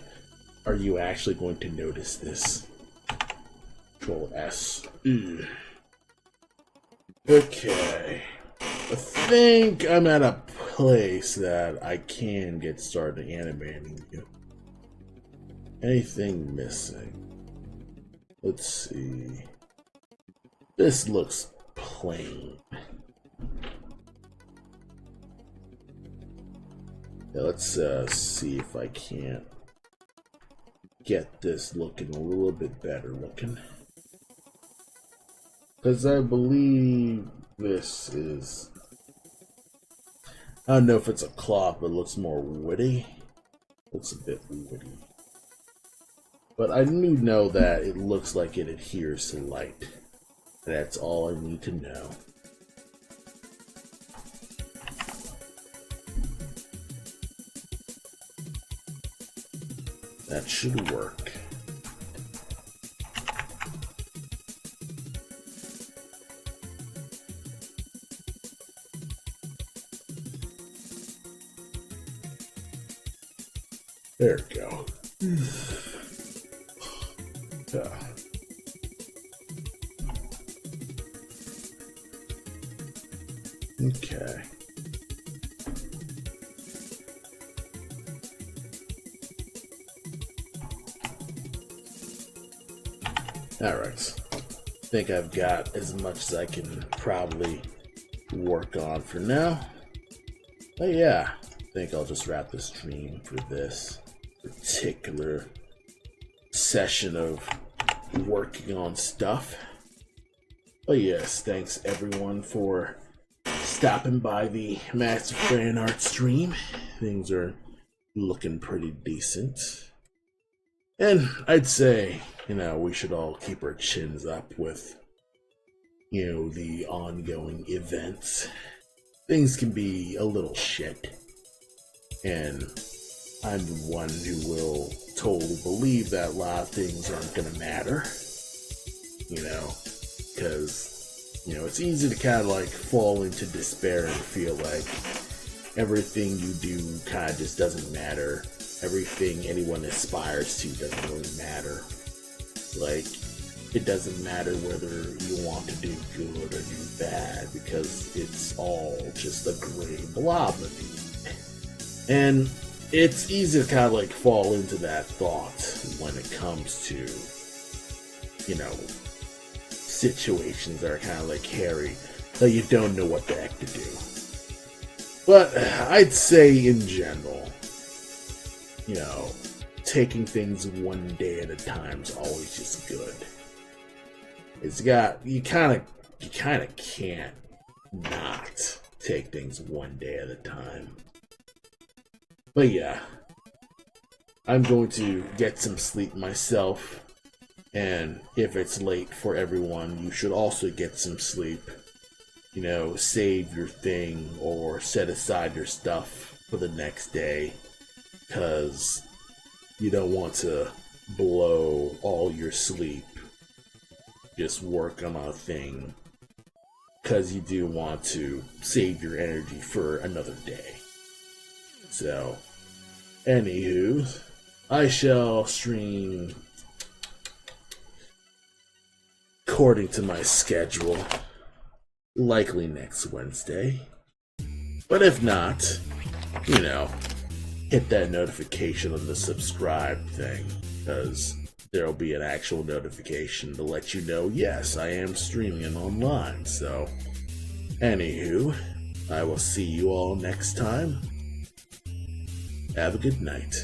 are you actually going to notice this? Control S. Ugh. Okay. I think I'm at a place that I can get started animating you. Anything missing? Let's see. This looks plain. Yeah, let's see if I can't get this looking a little bit better looking. Because I believe this is... I don't know if it's a cloth, but it looks more woody. Looks a bit woody. But I do know that it looks like it adheres to light. That's all I need to know. That should work. There we go. Yeah. Okay. Alright. I think I've got as much as I can probably work on for now. But yeah, I think I'll just wrap the stream for this particular session of working on stuff. But yes, thanks everyone for stopping by the Massive Fan Art stream. Things are looking pretty decent. And I'd say, we should all keep our chins up with, the ongoing events. Things can be a little shit. And I'm the one who will totally believe that a lot of things aren't going to matter. Because, it's easy to kind of like fall into despair and feel like everything you do kind of just doesn't matter. Everything anyone aspires to doesn't really matter. Like, it doesn't matter whether you want to do good or do bad, because it's all just a gray blob of you. And it's easy to kind of like fall into that thought when it comes to, situations that are kind of like hairy, that you don't know what the heck to do. But I'd say in general, taking things one day at a time is always just good. You kind of can't not take things one day at a time. But yeah, I'm going to get some sleep myself, and if it's late for everyone, you should also get some sleep. Save your thing or set aside your stuff for the next day, because you don't want to blow all your sleep just working on a thing, because you do want to save your energy for another day. So, anywho, I shall stream according to my schedule, likely next Wednesday. But if not, hit that notification on the subscribe thing, because there'll be an actual notification to let you know, yes, I am streaming online. So, anywho, I will see you all next time. Have a good night.